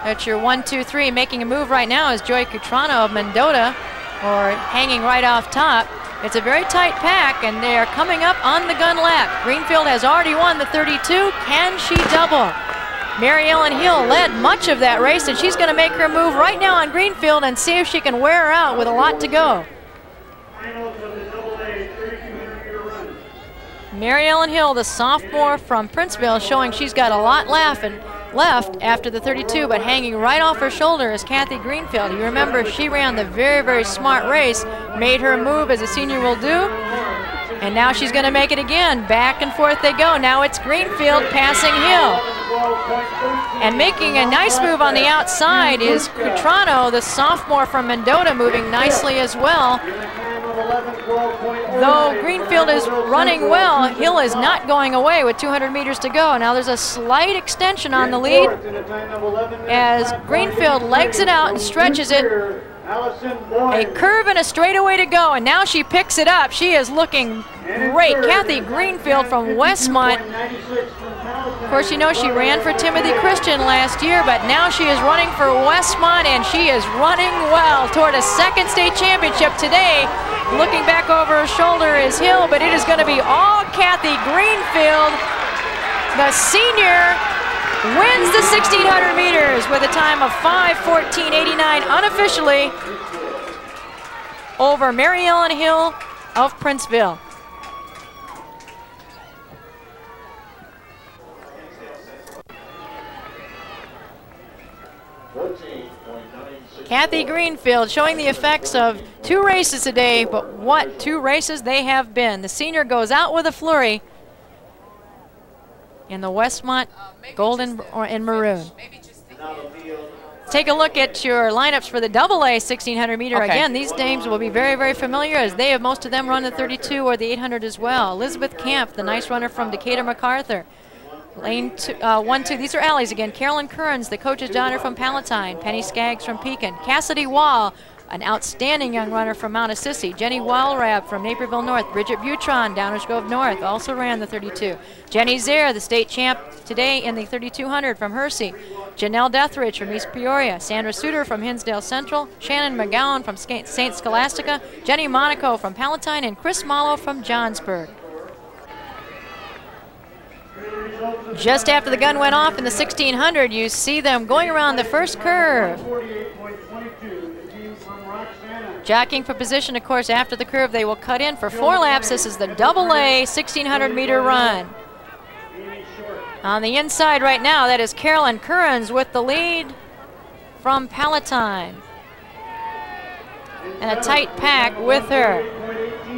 A: That's your 1, 2, 3. Making a move right now is Joy Cutrano of Mendota, or hanging right off top. It's a very tight pack, and they are coming up on the gun lap. Greenfield has already won the 32. Can she double? Mary Ellen Hill led much of that race, and she's going to make her move right now on Greenfield and see if she can wear her out with a lot to go. Mary Ellen Hill, the sophomore from Princeville, showing she's got a lot left after the 32, but hanging right off her shoulder is Kathy Greenfield. You remember she ran the very, very smart race, made her move as a senior will do, and now she's going to make it again. Back and forth they go. Now it's Greenfield passing Hill. And making a nice move on the outside is Cutrano, the sophomore from Mendota, moving nicely as well. Though Greenfield is running well, Hill is not going away with 200 meters to go. Now there's a slight extension on the lead as Greenfield legs it out and stretches it. A curve and a straightaway to go, and now she picks it up. She is looking great. Kathy Greenfield from Westmont. Of course, you know she ran for Timothy Christian last year, but now she is running for Westmont, and she is running well toward a second state championship today. Looking back over her shoulder is Hill, but it is going to be all Kathy Greenfield. The senior wins the 1,600 meters with a time of 5:14.89 unofficially over Mary Ellen Hill of Princeville. Kathy Greenfield showing the effects of 2 races today, but what 2 races they have been. The senior goes out with a flurry in the Westmont golden and maroon. Take a look at your lineups for the AA 1,600 meter. Okay. Again, these names will be very, very familiar as they have most of them run the 32 or the 800 as well. Elizabeth Camp, the nice runner from Decatur MacArthur. Lane 1, 2, these are Allie's again. Carolyn Kearns, the coach's daughter from Palatine. Penny Skaggs from Pekin. Cassidy Wall, an outstanding young runner from Mount Assisi. Jenny Walrab from Naperville North. Bridget Butron, Downers Grove North, also ran the 32. Jenny Zare, the state champ today in the 3,200 from Hersey. Janelle Deathridge from East Peoria. Sandra Suter from Hinsdale Central. Shannon McGowan from St. Scholastica. Jenny Monaco from Palatine, and Chris Mallow from Johnsburg. Just after the gun went off in the 1,600, you see them going around the first curve. Jockeying for position, of course, after the curve. They will cut in for 4 laps. This is the AA 1,600 meter run. On the inside right now, that is Carolyn Kearns with the lead from Palatine. And a tight pack with her.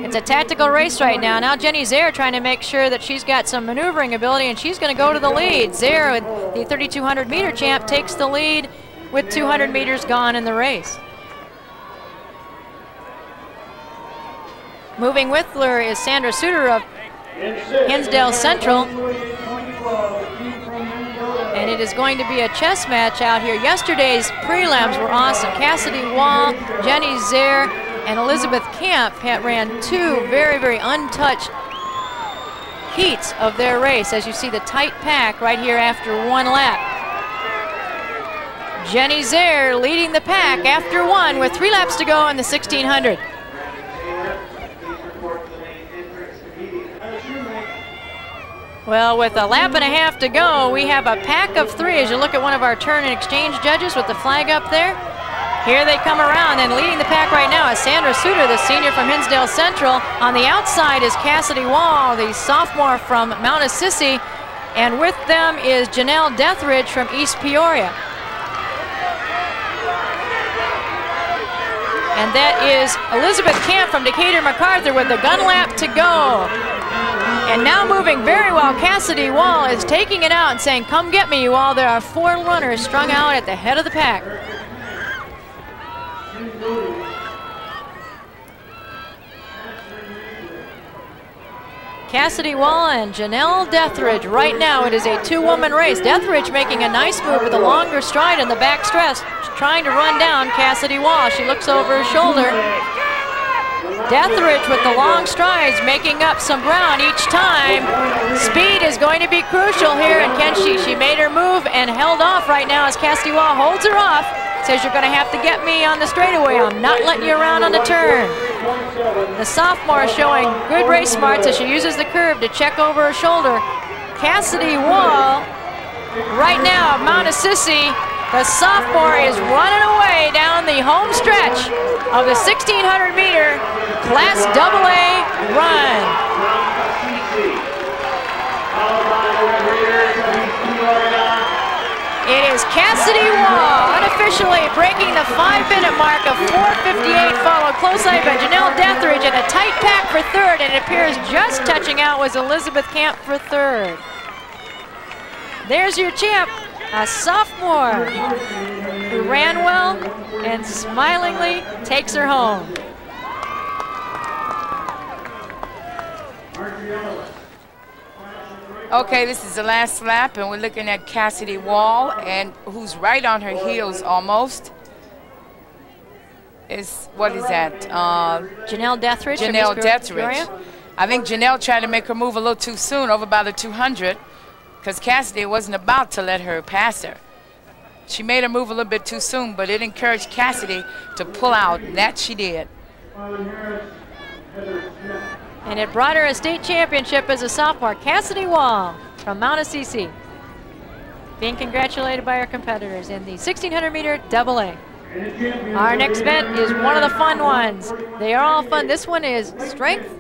A: It's a tactical race right now. Now Jenny Zare trying to make sure that she's got some maneuvering ability, and she's going to go to the lead. Zare, the 3,200 meter champ, takes the lead with 200 meters gone in the race. Moving with her is Sandra Suter of Hinsdale Central. And it is going to be a chess match out here. Yesterday's prelims were awesome. Cassidy Wall, Jenny Zare, and Elizabeth Camp ran 2 very, very untouched heats of their race. As you see the tight pack right here after 1 lap. Jenny Zare leading the pack after 1 with 3 laps to go in the 1,600. Well, with a lap and a half to go, we have a pack of 3 as you look at one of our turn and exchange judges with the flag up there. Here they come around, and leading the pack right now is Sandra Suter, the senior from Hinsdale Central. On the outside is Cassidy Wall, the sophomore from Mount Assisi, and with them is Janelle Deathridge from East Peoria. And that is Elizabeth Camp from Decatur MacArthur with the gun lap to go. And now moving very well, Cassidy Wall is taking it out and saying, "Come get me, you all." There are 4 runners strung out at the head of the pack. Cassidy Wall and Janelle Deathridge. Right now it is a 2-woman race. Deathridge making a nice move with a longer stride in the back stretch, trying to run down Cassidy Wall. She looks over her shoulder. Deathridge with the long strides, making up some ground each time. Speed is going to be crucial here, and can she made her move and held off right now as Cassidy Wall holds her off. Says, "You're going to have to get me on the straightaway. I'm not letting you around on the turn." The sophomore showing good race smarts as she uses the curve to check over her shoulder. Cassidy Wall, right now, Mount Assisi, the sophomore is running away down the home stretch of the 1,600 meter Class AA run. It is Cassidy Wall unofficially breaking the 5-minute mark of 4:58, followed closely by Janelle Deathridge, and a tight pack for 3rd, and it appears just touching out was Elizabeth Camp for 3rd. There's your champ, a sophomore who ran well and smilingly takes her home.
B: Okay, this is the last lap, and we're looking at Cassidy Wall, and who's right on her heels almost. What is that?
A: Janelle Deathridge.
B: Janelle Deathridge. I think Janelle tried to make her move a little too soon over by the 200 because Cassidy wasn't about to let her pass her. She made her move a little bit too soon, but it encouraged Cassidy to pull out, and that she did.
A: And it brought her a state championship as a sophomore. Cassidy Wall from Mount Assisi, being congratulated by her competitors in the 1600-meter double A. Our next event is one of the fun ones. They are all fun. This one is strength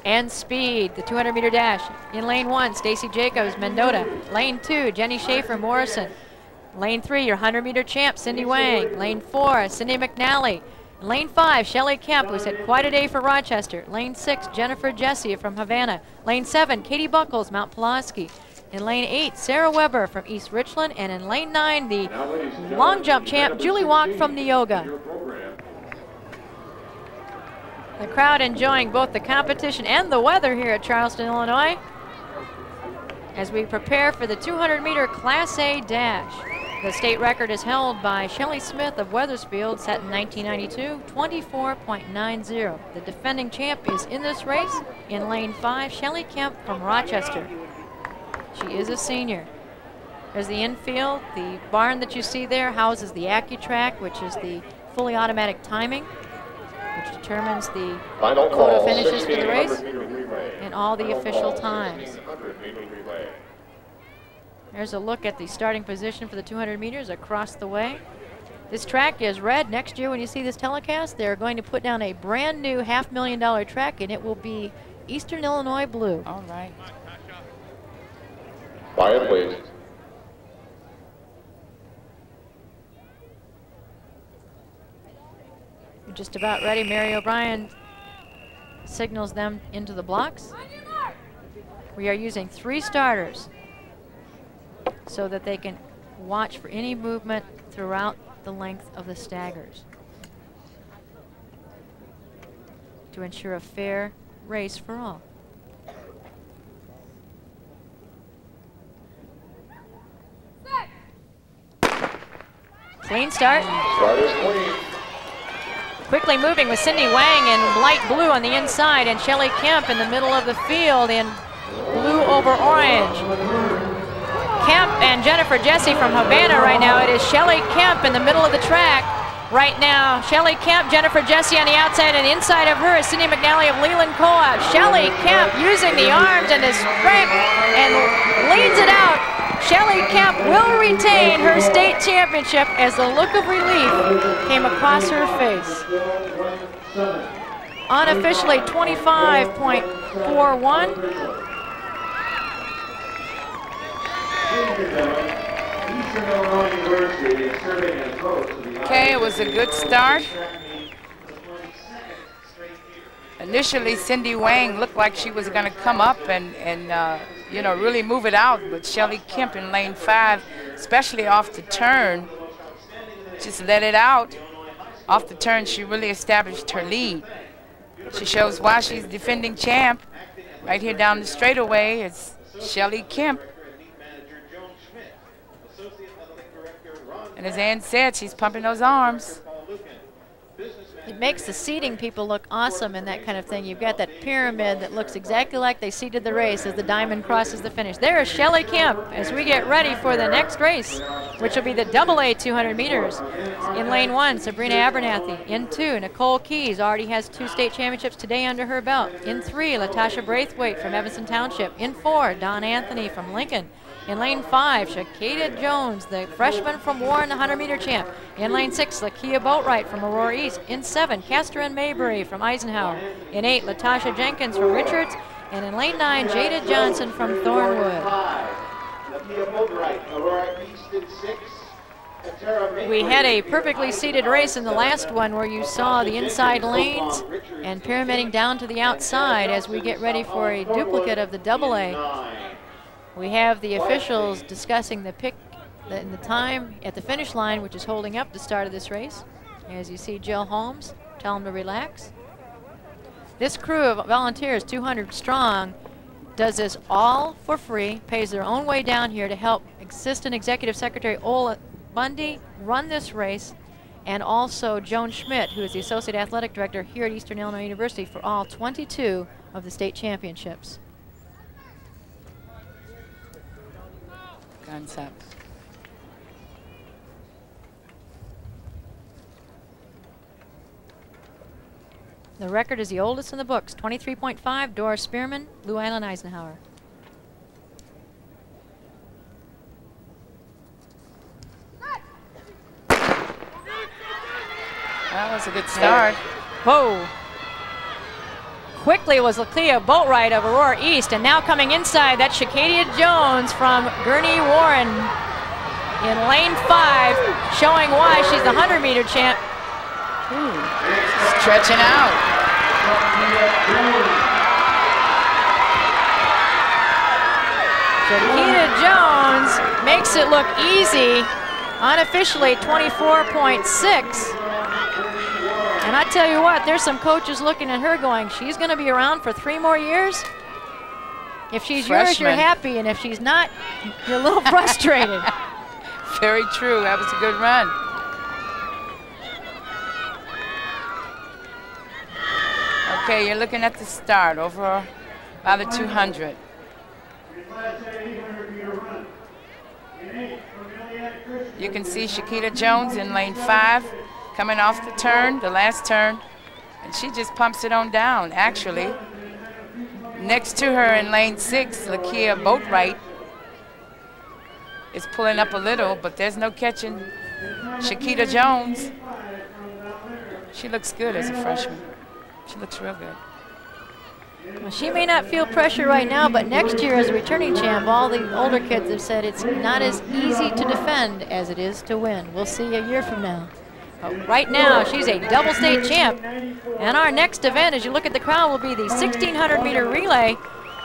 A: and speed. The 200-meter dash. In lane 1, Stacy Jacobs, Mendota. Lane 2, Jenny Schaefer, Morrison. Lane 3, your 100-meter champ, Cindy Wang. Lane 4, Cindy McNally. Lane 5, Shelley Kemp, who's had quite a day for Rochester. Lane 6, Jennifer Jesse from Havana. Lane 7, Katie Buckles, Mount Pulaski. In lane 8, Sarah Weber from East Richland. And in lane 9, the long jump champ, Julie Walk from Neoga. The crowd enjoying both the competition and the weather here at Charleston, Illinois, as we prepare for the 200-meter Class A dash. The state record is held by Shelley Smith of Wethersfield, set in 1992, 24.90. The defending champ is in this race. In lane 5, Shelley Kemp from Rochester. She is a senior. There's the infield. The barn that you see there houses the AccuTrack, which is the fully automatic timing, which determines the photo finishes for the race and all the official times. There's a look at the starting position for the 200 meters across the way. This track is red. Next year when you see this telecast, they're going to put down a brand new $500,000 track, and it will be Eastern Illinois blue.
B: All right.
D: Quiet, please.
A: We're just about ready. Mary O'Brien signals them into the blocks. We are using 3 starters so that they can watch for any movement throughout the length of the staggers to ensure a fair race for all. Clean start.
D: Start is clean.
A: Quickly moving with Cindy Wang in light blue on the inside, and Shelley Kemp in the middle of the field in blue over orange. Kemp and Jennifer Jesse from Havana right now. It is Shelley Kemp in the middle of the track right now. Shelley Kemp, Jennifer Jesse on the outside, and inside of her is Cindy McNally of Leland Co-op. Shelley Kemp using the arms and his strength and leads it out. Shelley Kemp will retain her state championship as the look of relief came across her face. Unofficially 25.41.
B: Okay, it was a good start. Initially, Cindy Wang looked like she was going to come up and you know, really move it out, but Shelley Kemp in lane 5, especially off the turn, just let it out. Off the turn, she really established her lead. She shows why she's defending champ. Right here down the straightaway, it's Shelley Kemp. And as Ann said, she's pumping those arms.
A: It makes the seating people look awesome and that kind of thing. You've got that pyramid that looks exactly like they seated the race as the diamond crosses the finish. There is Shelley Kemp as we get ready for the next race, which will be the AA 200 meters. In lane 1, Sabrina Abernathy. In 2, Nicole Keys already has 2 state championships today under her belt. In 3, Latasha Braithwaite from Evanston Township. In 4, Don Anthony from Lincoln. In lane 5, Shakeda Jones, the freshman from Warren, the 100-meter champ. In lane 6, Lakia Boatwright from Aurora East. In 7, Catherine Maybury from Eisenhower. In 8, Latasha Jenkins from Richards. And in lane 9, Jada Johnson from Thornwood. We had a perfectly seated race in the last one where you saw the inside lanes and pyramiding down to the outside as we get ready for a duplicate of the AA. We have the officials discussing the the time at the finish line, which is holding up the start of this race. As you see Jill Holmes, tell them to relax. This crew of volunteers, 200 strong, does this all for free, pays their own way down here to help Assistant Executive Secretary Ola Bundy run this race and also Joan Schmidt, who is the Associate Athletic Director here at Eastern Illinois University for all 22 of the state championships.
B: Guns up.
A: The record is the oldest in the books, 23.5, Doris Spearman, Blue Island Eisenhower.
B: That was a good start.
A: Whoa. Quickly was Lakia Boatwright of Aurora East, and now coming inside, that's Shakadia Jones from Gurney Warren in lane 5, showing why she's the 100-meter champ.
B: Ooh, stretching out.
A: Shakadia Jones makes it look easy, unofficially 24.6. And I tell you what, there's some coaches looking at her going, she's going to be around for 3 more years? If she's yours, you're happy, and if she's not, you're a little frustrated.
B: Very true. That was a good run. Okay, you're looking at the start over by the 200. You can see Shakita Jones in lane 5 coming off the turn, the last turn, and she just pumps it on down, actually. Next to her in lane 6, Lakia Boatwright is pulling up a little, but there's no catching Shakita Jones. She looks good as a freshman. She looks real good.
A: Well, she may not feel pressure right now, but next year as a returning champ, all the older kids have said it's not as easy to defend as it is to win. We'll see a year from now. But right now, she's a double state champ. And our next event, as you look at the crowd, will be the 1,600-meter relay.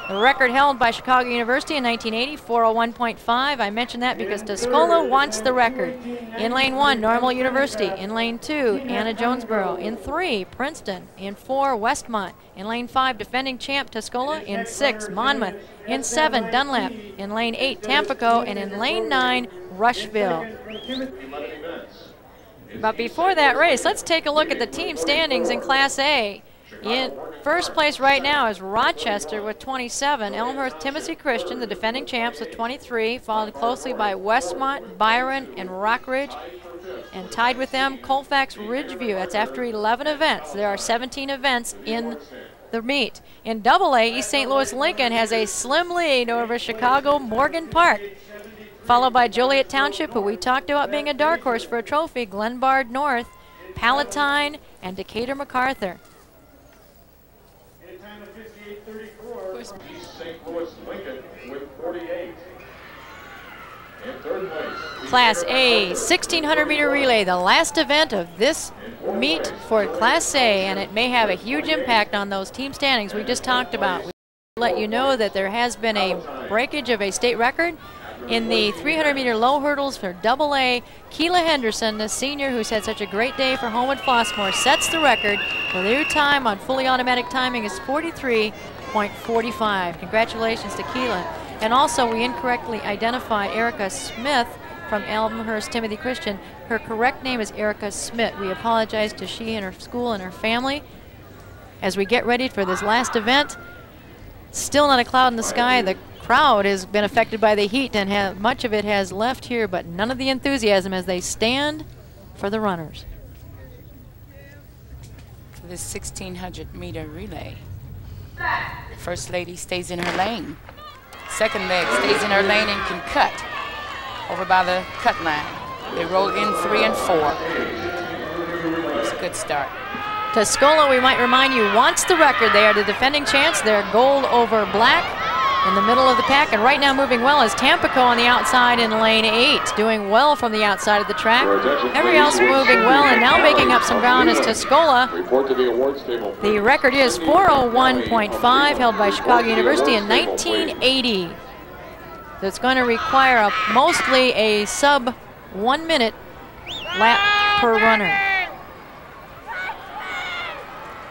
A: The record held by Chicago University in 1980, 401.5. I mentioned that because Tuscola wants the record. In lane 1, Normal University. In lane 2, Anna Jonesboro. In 3, Princeton. In 4, Westmont. In lane 5, defending champ Tuscola. In 6, Monmouth. In 7, Dunlap. In lane 8, Tampico. And in lane 9, Rushville. But before that race, let's take a look at the team standings in Class A. In first place right now is Rochester with 27, Elmhurst Timothy Christian, the defending champs, with 23, followed closely by Westmont, Byron, and Rockridge. And tied with them, Colfax Ridgeview. That's after 11 events. There are 17 events in the meet. In AA, East St. Louis Lincoln has a slim lead over Chicago Morgan Park, followed by Joliet Township, who we talked about being a dark horse for a trophy, Glenbard North, Palatine, and Decatur MacArthur.
D: East St. Louis Lincoln with 48. In third place,
A: Class A 1,600-meter relay, the last event of this meet for Class A, and it may have a huge impact on those team standings we just talked about. We let you know that there has been a breakage of a state record in the 300-meter low hurdles for AA. Keela Henderson, the senior who's had such a great day for Homewood Flossmoor, sets the record. The new time on fully automatic timing is 43.45. Congratulations to Keela. And also, we incorrectly identified Erica Smith from Elmhurst Timothy Christian. Her correct name is Erica Smith. We apologize to she and her school and her family. As we get ready for this last event, still not a cloud in the sky. The crowd has been affected by the heat, and much of it has left here, but none of the enthusiasm as they stand for the runners.
B: For this 1,600-meter relay, First Lady stays in her lane. Second leg stays in her lane and can cut over by the cut line. They roll in 3 and 4. It's a good start.
A: Tuscola, we might remind you, wants the record. They are the defending champs. They're gold over black in the middle of the pack, and right now moving well is Tampico on the outside in lane 8, doing well from the outside of the track. Everybody else moving well, and now making up some ground is Tuscola. The record is 401.5, held by Chicago University in 1980. So it's going to require mostly a sub 1 minute lap per runner.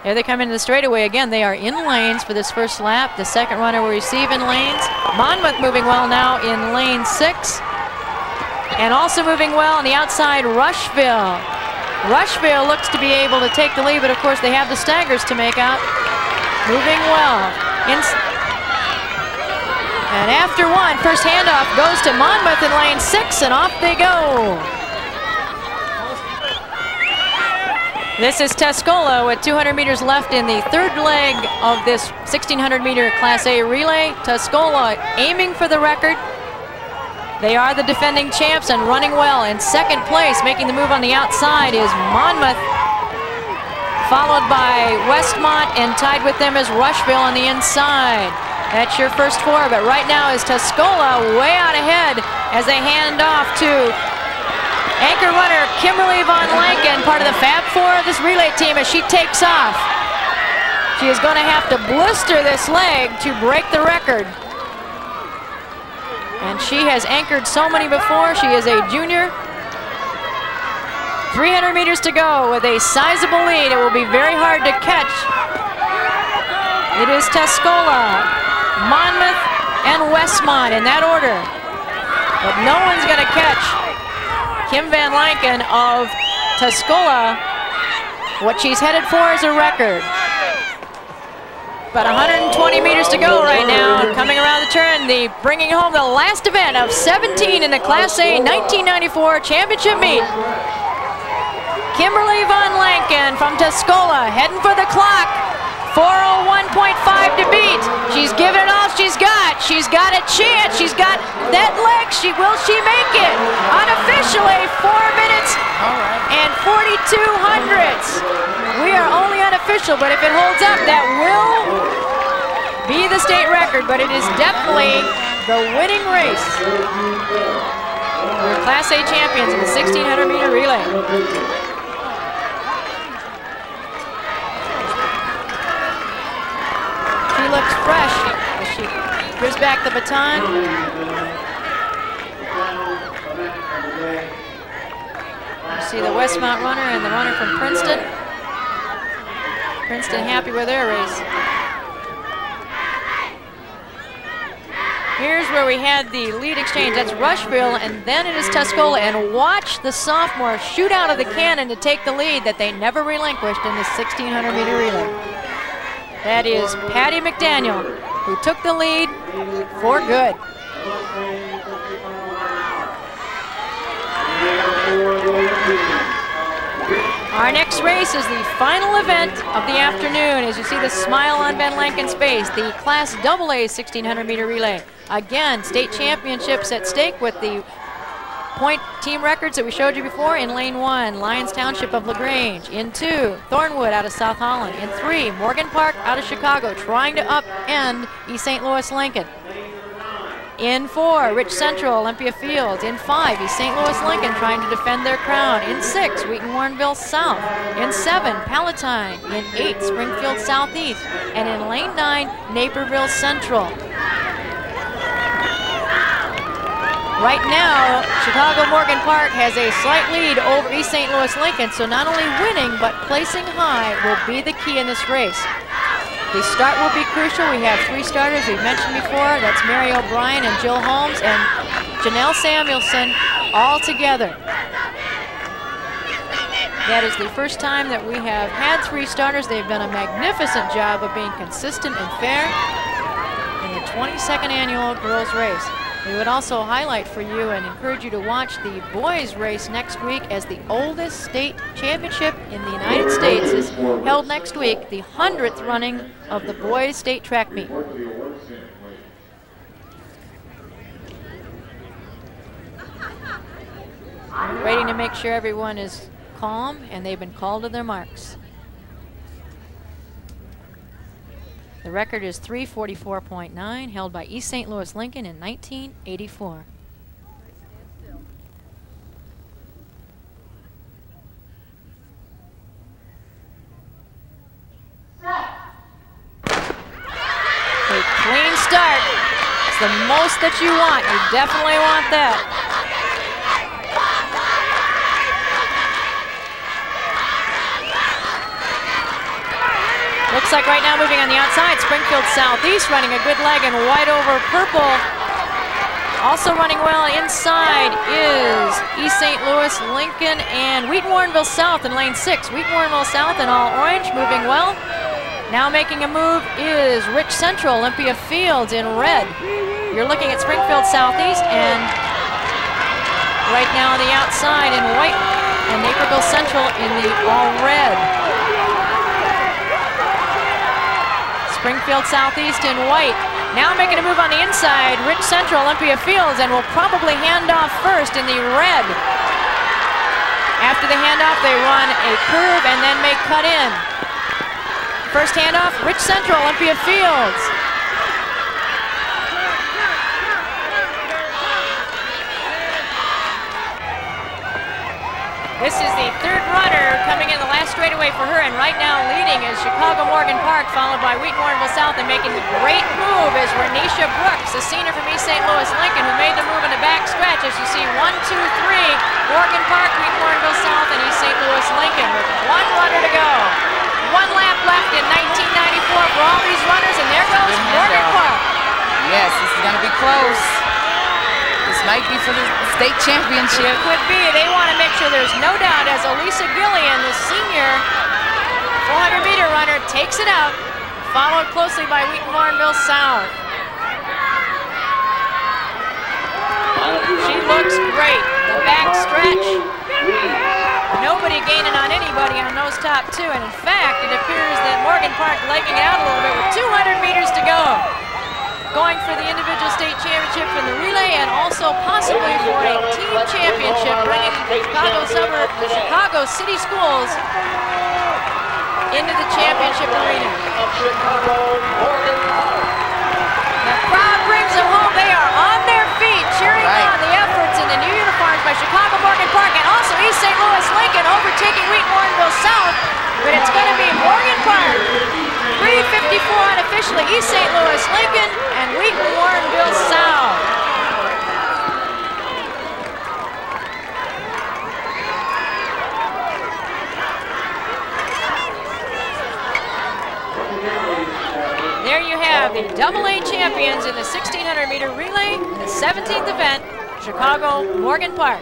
A: There they come into the straightaway again. They are in lanes for this first lap. The second runner will receive in lanes. Monmouth moving well now in lane 6. And also moving well on the outside, Rushville. Rushville looks to be able to take the lead, but of course they have the staggers to make out. Moving well. And after one, first handoff goes to Monmouth in lane 6, and off they go. This is Tuscola with 200 meters left in the third leg of this 1,600-meter Class A relay. Tuscola aiming for the record. They are the defending champs and running well. In second place, making the move on the outside, is Monmouth, followed by Westmont, and tied with them is Rushville on the inside. That's your first four, but right now is Tuscola way out ahead as they hand off to anchor runner Kimberly Von Lanken, part of the Fab Four of this relay team, as she takes off. She is going to have to blister this leg to break the record. And she has anchored so many before. She is a junior. 300 meters to go with a sizable lead. It will be very hard to catch. It is Tuscola, Monmouth, and Westmont in that order. But no one's going to catch Kim Van Lanken of Tuscola. What she's headed for is a record. About 120 meters to go right now. Coming around the turn, bringing home the last event of 17 in the Class A 1994 championship meet. Kimberly Von Lanken from Tuscola, heading for the clock. 4:01.5 to beat. She's given it all she's got. She's got a chance. She's got that leg. Will she make it? Unofficially, 4 minutes and 42 hundredths. We are only unofficial, but if it holds up, that will be the state record, but it is definitely the winning race. We're Class A champions in the 1,600-meter relay. She looks fresh as she gives back the baton. You see the Westmont runner and the runner from Princeton. Princeton happy with their race. Here's where we had the lead exchange. That's Rushville, and then it is Tuscola. And watch the sophomore shoot out of the cannon to take the lead that they never relinquished in this 1,600-meter relay. That is Patty McDaniel, who took the lead for good. Our next race is the final event of the afternoon. As you see the smile on Van Lanken's face, the Class AA 1,600-meter relay. Again, state championships at stake with the point team records that we showed you before. In lane 1, Lyons Township of LaGrange. In 2, Thornwood out of South Holland. In 3, Morgan Park out of Chicago, trying to upend East St. Louis Lincoln. In 4, Rich Central, Olympia Fields. In 5, East St. Louis Lincoln trying to defend their crown. In 6, Wheaton Warrenville South. In 7, Palatine. In 8, Springfield Southeast. And in lane 9, Naperville Central. Right now, Chicago Morgan Park has a slight lead over East St. Louis Lincoln, so not only winning, but placing high will be the key in this race. The start will be crucial. We have 3 starters we've mentioned before. That's Mary O'Brien and Jill Holmes and Janelle Samuelson all together. That is the first time that we have had 3 starters. They've done a magnificent job of being consistent and fair in the 22nd annual girls race. We would also highlight for you and encourage you to watch the boys race next week, as the oldest state championship in the United States is held next week, the 100th running of the boys state track meet. Waiting to make sure everyone is calm and they've been called to their marks. The record is 3:44.9, held by East St. Louis Lincoln in 1984. A clean start. It's the most that you want. You definitely want that. Looks like right now moving on the outside, Springfield Southeast running a good leg in white over purple. Also running well inside is East St. Louis, Lincoln, and Wheaton-Warrenville South in lane 6. Wheaton-Warrenville South in all orange, moving well. Now making a move is Rich Central, Olympia Fields in red. You're looking at Springfield Southeast, and right now on the outside in white, and Naperville Central in the all red. Springfield Southeast in white. Now making a move on the inside, Rich Central, Olympia Fields, and will probably hand off first in the red. After the handoff, they run a curve and then make cut in. First handoff, Rich Central, Olympia Fields. This is the third runner coming in the last straightaway for her, and right now leading is Chicago Morgan Park, followed by Wheaton-Warrenville South, and making the great move is Renisha Brooks, a senior from East St. Louis Lincoln, who made the move in the back stretch. As you see, 1, 2, 3, Morgan Park, Wheaton-Warrenville South, and East St. Louis Lincoln with one runner to go. One lap left in 1994 for all these runners, and there goes Morgan Park.
B: Yes, this is going to be close. This might be for the state championship.
A: Could be. They want to make sure there's no doubt as Elisa Gillian, the senior 400-meter runner, takes it out, followed closely by Wheaton-Warrenville South. She looks great. The back stretch. Nobody gaining on anybody on those top two. And in fact, it appears that Morgan Park legging it out a little bit with 200 meters to go. Going for the individual state championship for the relay, and also possibly for a team championship, bringing the Chicago City Schools into the championship arena. The crowd brings them home. They are on their feet, cheering on the efforts in the new uniforms by Chicago Morgan Park, and also East St. Louis Lincoln overtaking Wheaton-Warrenville South, but it's going to be Morgan Park. 3:54 unofficially, East St. Louis Lincoln and Wheaton-Warrenville South. There you have the AA champions in the 1600-meter relay, the 17th event, Chicago Morgan Park.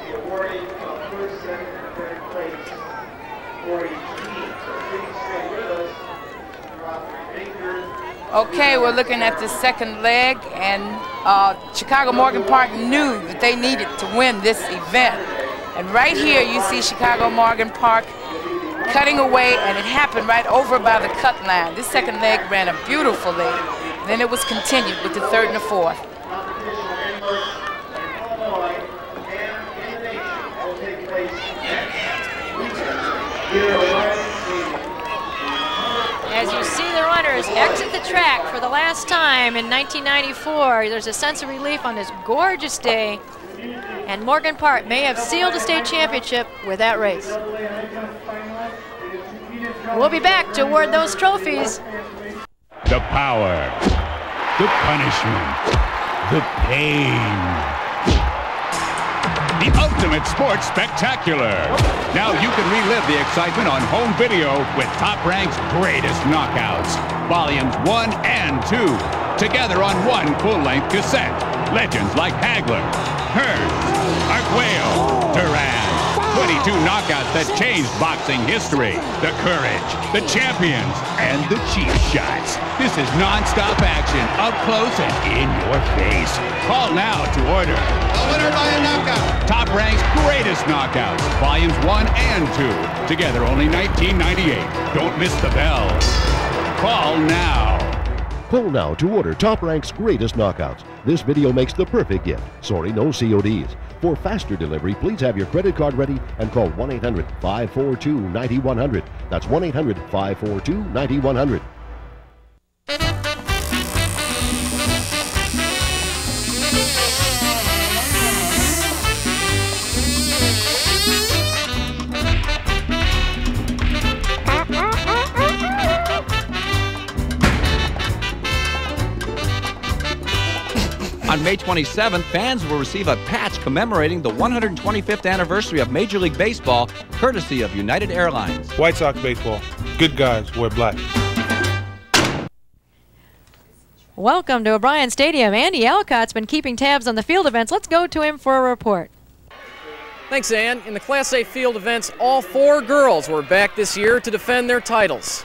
B: Okay, we're looking at the second leg, and Chicago Morgan Park knew that they needed to win this event. And right here you see Chicago Morgan Park cutting away, and it happened right over by the cut line. This second leg ran a beautiful leg. Then it was continued with the third and the fourth.
A: As you see the runners exit the track for the last time in 1994, there's a sense of relief on this gorgeous day, and Morgan Park may have sealed a state championship with that race. We'll be back to award those trophies.
G: The power, the punishment, the pain. The ultimate sports spectacular. Now you can relive the excitement on home video with Top Rank's greatest knockouts. Volumes 1 and 2. Together on one full-length cassette. Legends like Hagler, Hearns, Arguello, Duran. 22 knockouts that changed boxing history. The courage, the champions, and the cheap shots. This is non-stop action, up close and in your face. Call now to order.
E: A winner by a knockout.
G: Top Rank's greatest knockouts, volumes 1 and 2. Together only $19.98. Don't miss the bell. Call now.
H: Call now to order Top Rank's greatest knockouts. This video makes the perfect gift. Sorry, no CODs. For faster delivery, please have your credit card ready and call 1-800-542-9100. That's 1-800-542-9100.
I: On May 27th, fans will receive a patch commemorating the 125th anniversary of Major League Baseball, courtesy of United Airlines.
J: White Sox baseball. Good guys wear black.
A: Welcome to O'Brien Stadium. Andy Alcott's been keeping tabs on the field events. Let's go to him for a report.
C: Thanks, Ann. In the Class A field events, all 4 girls were back this year to defend their titles.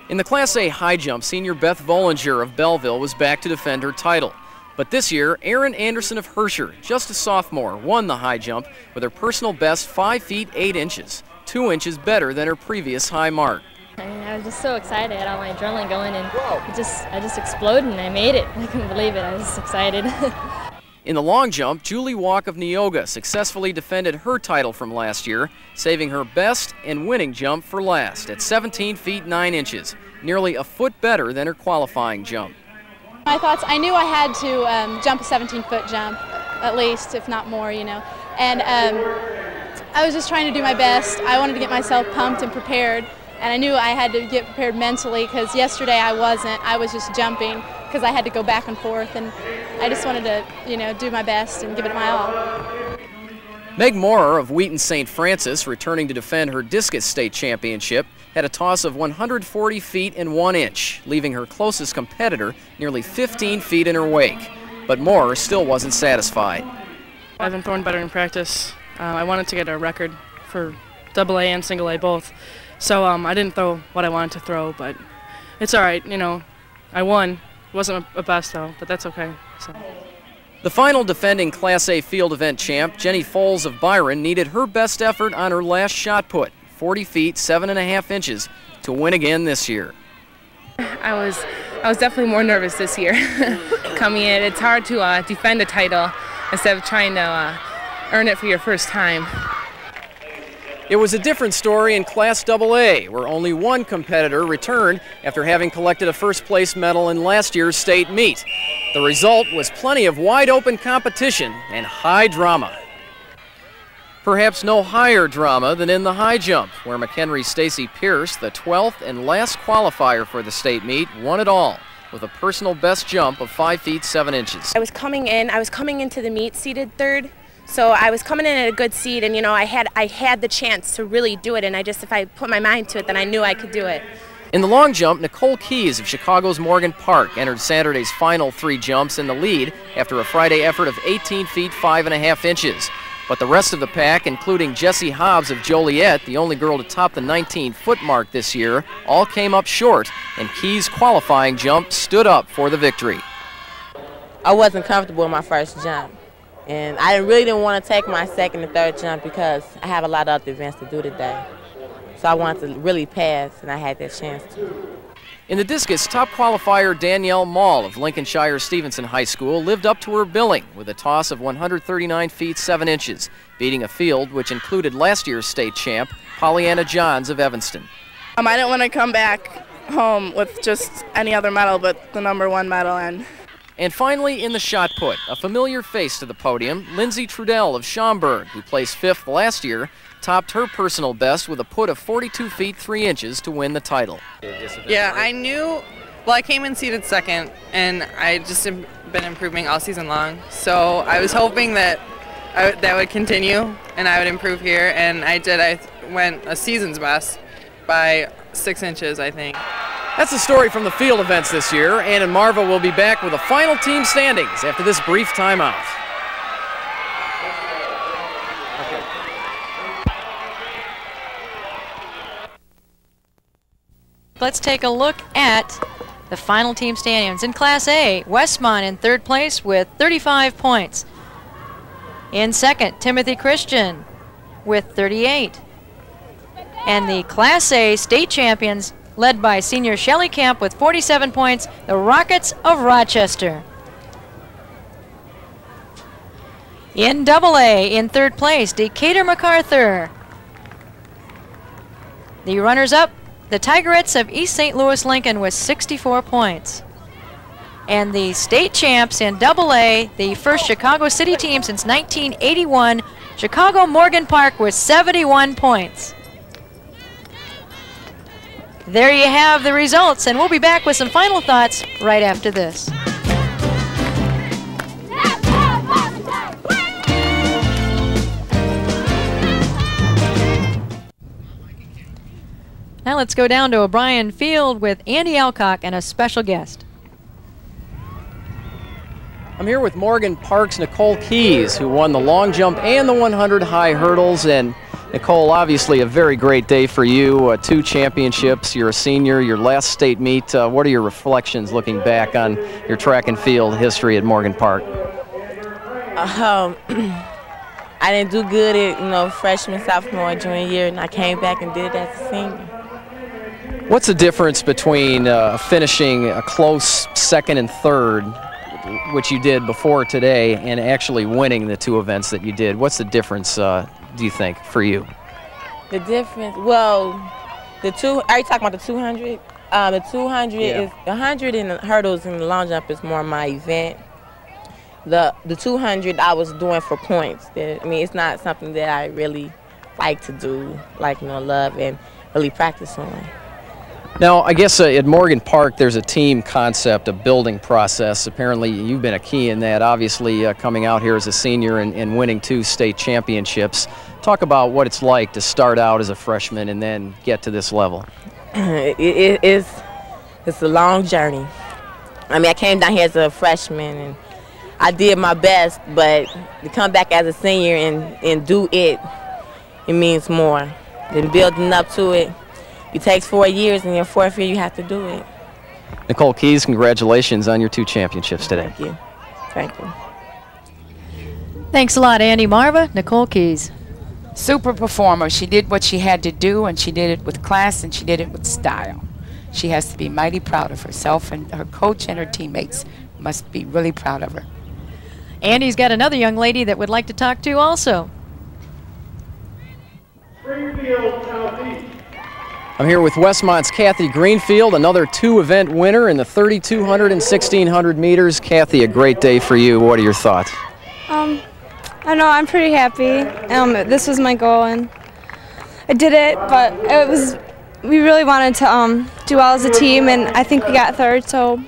C: In the Class A high jump, senior Beth Vollinger of Belleville was back to defend her title. But this year, Erin Anderson of Herscher, just a sophomore, won the high jump with her personal best 5 feet 8 inches, 2 inches better than her previous high mark.
J: I was just so excited. I had all my adrenaline going, and I just exploded, and I made it. I couldn't believe it. I was just excited.
C: In the long jump, Julie Walk of Neoga successfully defended her title from last year, saving her best and winning jump for last at 17 feet 9 inches, nearly a foot better than her qualifying jump.
K: My thoughts, I knew I had to jump a 17-foot jump, at least, if not more, you know. And I was just trying to do my best. I wanted to get myself pumped and prepared. And I knew I had to get prepared mentally because yesterday I wasn't. I was just jumping because I had to go back and forth, and I just wanted to, you know, do my best and give it my all.
C: Meg Moorer of Wheaton St. Francis, returning to defend her discus state championship, had a toss of 140 feet and 1 inch, leaving her closest competitor nearly 15 feet in her wake. But Moorer still wasn't satisfied.
L: I've been throwing better in practice. I wanted to get a record for AA and single A both. So I didn't throw what I wanted to throw, but it's all right. You know, I won. It wasn't a best though, but that's okay. So.
C: The final defending Class A field event champ, Jenny Foles of Byron, needed her best effort on her last shot put, 40 feet 7.5 inches, to win again this year.
M: I was definitely more nervous this year coming in. It's hard to defend a title instead of trying to earn it for your first time.
C: It was a different story in Class AA, where only one competitor returned after having collected a first-place medal in last year's state meet. The result was plenty of wide-open competition and high drama. Perhaps no higher drama than in the high jump, where McHenry's Stacy Pierce, the 12th and last qualifier for the state meet, won it all with a personal best jump of 5 feet 7 inches.
N: I was coming into the meet seated third. So I was coming in at a good seed, and you know I had the chance to really do it, and if I put my mind to it, then I knew I could do it.
C: In the long jump, Nicole Keys of Chicago's Morgan Park entered Saturday's final 3 jumps in the lead after a Friday effort of 18 feet 5.5 inches. But the rest of the pack, including Jessie Hobbs of Joliet, the only girl to top the 19-foot mark this year, all came up short, and Keys' qualifying jump stood up for the victory.
O: I wasn't comfortable in my first jump. And I really didn't want to take my second and third jump because I have a lot of other events to do today. So I wanted to really pass, and I had that chance to.
C: In the discus, top qualifier Danielle Mall of Lincolnshire Stevenson High School lived up to her billing with a toss of 139 feet 7 inches, beating a field which included last year's state champ, Pollyanna Johns of Evanston.
P: I didn't want to come back home with just any other medal but the #1 medal.
C: And finally, in the shot put, a familiar face to the podium, Lindsay Trudell of Schaumburg, who placed 5th last year, topped her personal best with a put of 42 feet 3 inches to win the title.
Q: Yeah, I knew, well, I came in seated second, and I just have been improving all season long. So I was hoping that that would continue, and I would improve here, and I did. I went a season's best by 6 inches, I think.
C: That's the story from the field events this year. Ann and Marva will be back with the final team standings after this brief timeout.
A: Let's take a look at the final team standings. In Class A, Westmont in 3rd place with 35 points. In 2nd, Timothy Christian with 38. And the Class A state champions, led by senior Shelley Camp with 47 points, the Rockets of Rochester. In AA, in 3rd place, Decatur MacArthur. The runners-up, the Tigerettes of East St. Louis Lincoln with 64 points. And the state champs in AA, the first Chicago City team since 1981, Chicago Morgan Park with 71 points. There you have the results, and we'll be back with some final thoughts right after this. Now let's go down to O'Brien Field with Andy Alcock and a special guest.
C: I'm here with Morgan Park's Nicole Keys, who won the long jump and the 100 high hurdles. And Nicole, obviously a very great day for you. 2 championships, you're a senior, your last state meet. What are your reflections looking back on your track and field history at Morgan Park?
O: I didn't do good at, freshman, sophomore, junior year, and I came back and did it as a senior.
C: What's the difference between finishing a close second and third, which you did before today, and actually winning the 2 events that you did? What's the difference, do you think, for you?
O: The difference, well, are you talking about the 200? The 200 is, the 100 and the hurdles and the long jump is more my event. The 200 I was doing for points. It's not something that I really like to do, love and really practice on.
C: Now, I guess at Morgan Park, there's a team concept, a building process. Apparently, you've been a key in that, obviously, coming out here as a senior and winning 2 state championships. Talk about what it's like to start out as a freshman and then get to this level.
O: It's a long journey. I came down here as a freshman, and I did my best, but to come back as a senior and do it means more than building up to it. It takes 4 years, and in your 4th year, you have to do it.
C: Nicole Keys, congratulations on your 2 championships today.
O: Thank you. Thank you.
A: Thanks a lot, Andy Marva. Nicole Keys.
B: Super performer. She did what she had to do, and she did it with class, and she did it with style. She has to be mighty proud of herself, and her coach and her teammates must be really proud of her.
A: Andy's got another young lady that would like to talk to also.
C: I'm here with Westmont's Kathy Greenfield, another 2-event winner in the 3,200 and 1,600 meters. Kathy, a great day for you. What are your thoughts?
R: I know, I'm pretty happy. This was my goal, and I did it, but we really wanted to do well as a team, and I think we got 3rd, so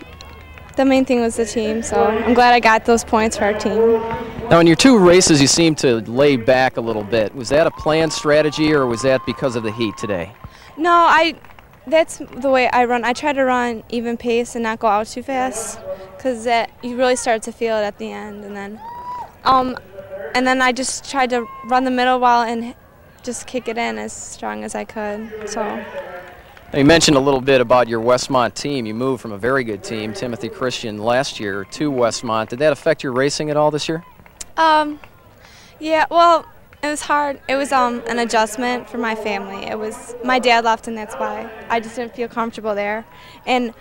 R: the main thing was the team, so I'm glad I got those points for our team.
C: Now, in your 2 races, you seemed to lay back a little bit. Was that a planned strategy, or was that because of the heat today?
R: No, that's the way I run. I try to run even pace and not go out too fast, because you really start to feel it at the end. And then I just tried to run the middle while and just kick it in as strong as I could. So.
C: You mentioned a little bit about your Westmont team. You moved from a very good team, Timothy Christian, last year to Westmont. Did that affect your racing at all this year?
R: Yeah, well, it was hard. It was an adjustment for my family. My dad left, and that's why I just didn't feel comfortable there. And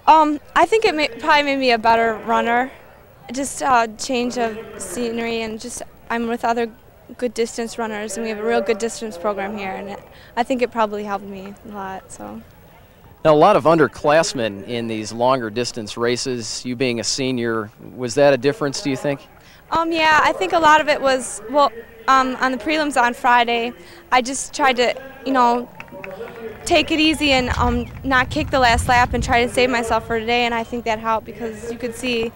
R: I think it probably made me a better runner. Just a change of scenery, and I'm with other good distance runners, and we have a real good distance program here, and I think it probably helped me a lot. So.
C: Now, a lot of underclassmen in these longer distance races. You being a senior, was that a difference, do you think?
R: Yeah, I think a lot of it was, on the prelims on Friday, I just tried to, take it easy and not kick the last lap and try to save myself for today, and I think that helped because you could see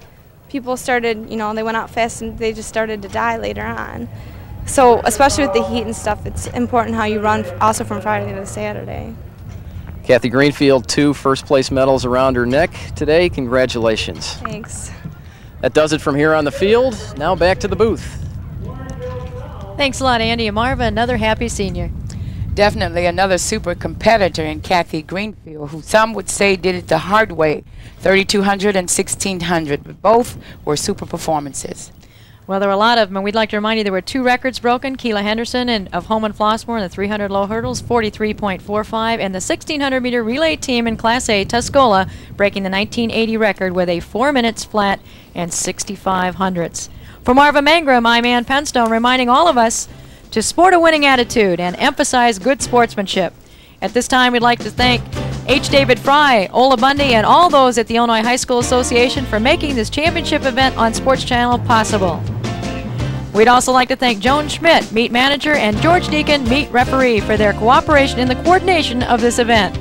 R: people started, they went out fast and they just started to die later on. So especially with the heat and stuff, it's important how you run also from Friday to Saturday.
C: Kathy Greenfield, 2 first-place medals around her neck today. Congratulations.
R: Thanks.
C: That does it from here on the field. Now back to the booth.
A: Thanks a lot, Andy and Marva. Another happy senior.
B: Definitely another super competitor in Kathy Greenfield, who some would say did it the hard way, 3,200 and 1,600, but both were super performances.
A: Well, there were a lot of them, and we'd like to remind you there were 2 records broken. Keela Henderson of Holman Flossmoor in the 300 low hurdles, 43.45, and the 1,600-meter relay team in Class A, Tuscola, breaking the 1980 record with a 4 minutes flat and 65 hundredths. For Marva Mangrum, I'm Ann Penstone, reminding all of us to sport a winning attitude and emphasize good sportsmanship. At this time, we'd like to thank H. David Fry, Ola Bundy, and all those at the Illinois High School Association for making this championship event on Sports Channel possible. We'd also like to thank Joan Schmidt, meet manager, and George Deacon, meet referee, for their cooperation in the coordination of this event.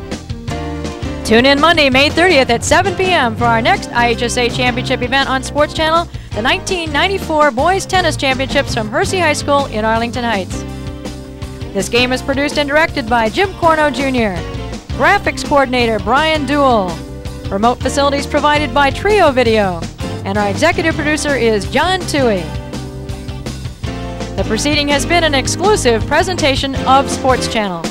A: Tune in Monday, May 30th at 7 p.m. for our next IHSA Championship event on Sports Channel, the 1994 Boys Tennis Championships from Hersey High School in Arlington Heights. This game is produced and directed by Jim Corno Jr., Graphics Coordinator Brian Duell, Remote Facilities provided by Trio Video, And our executive producer is John Toohey. The proceeding has been an exclusive presentation of Sports Channel.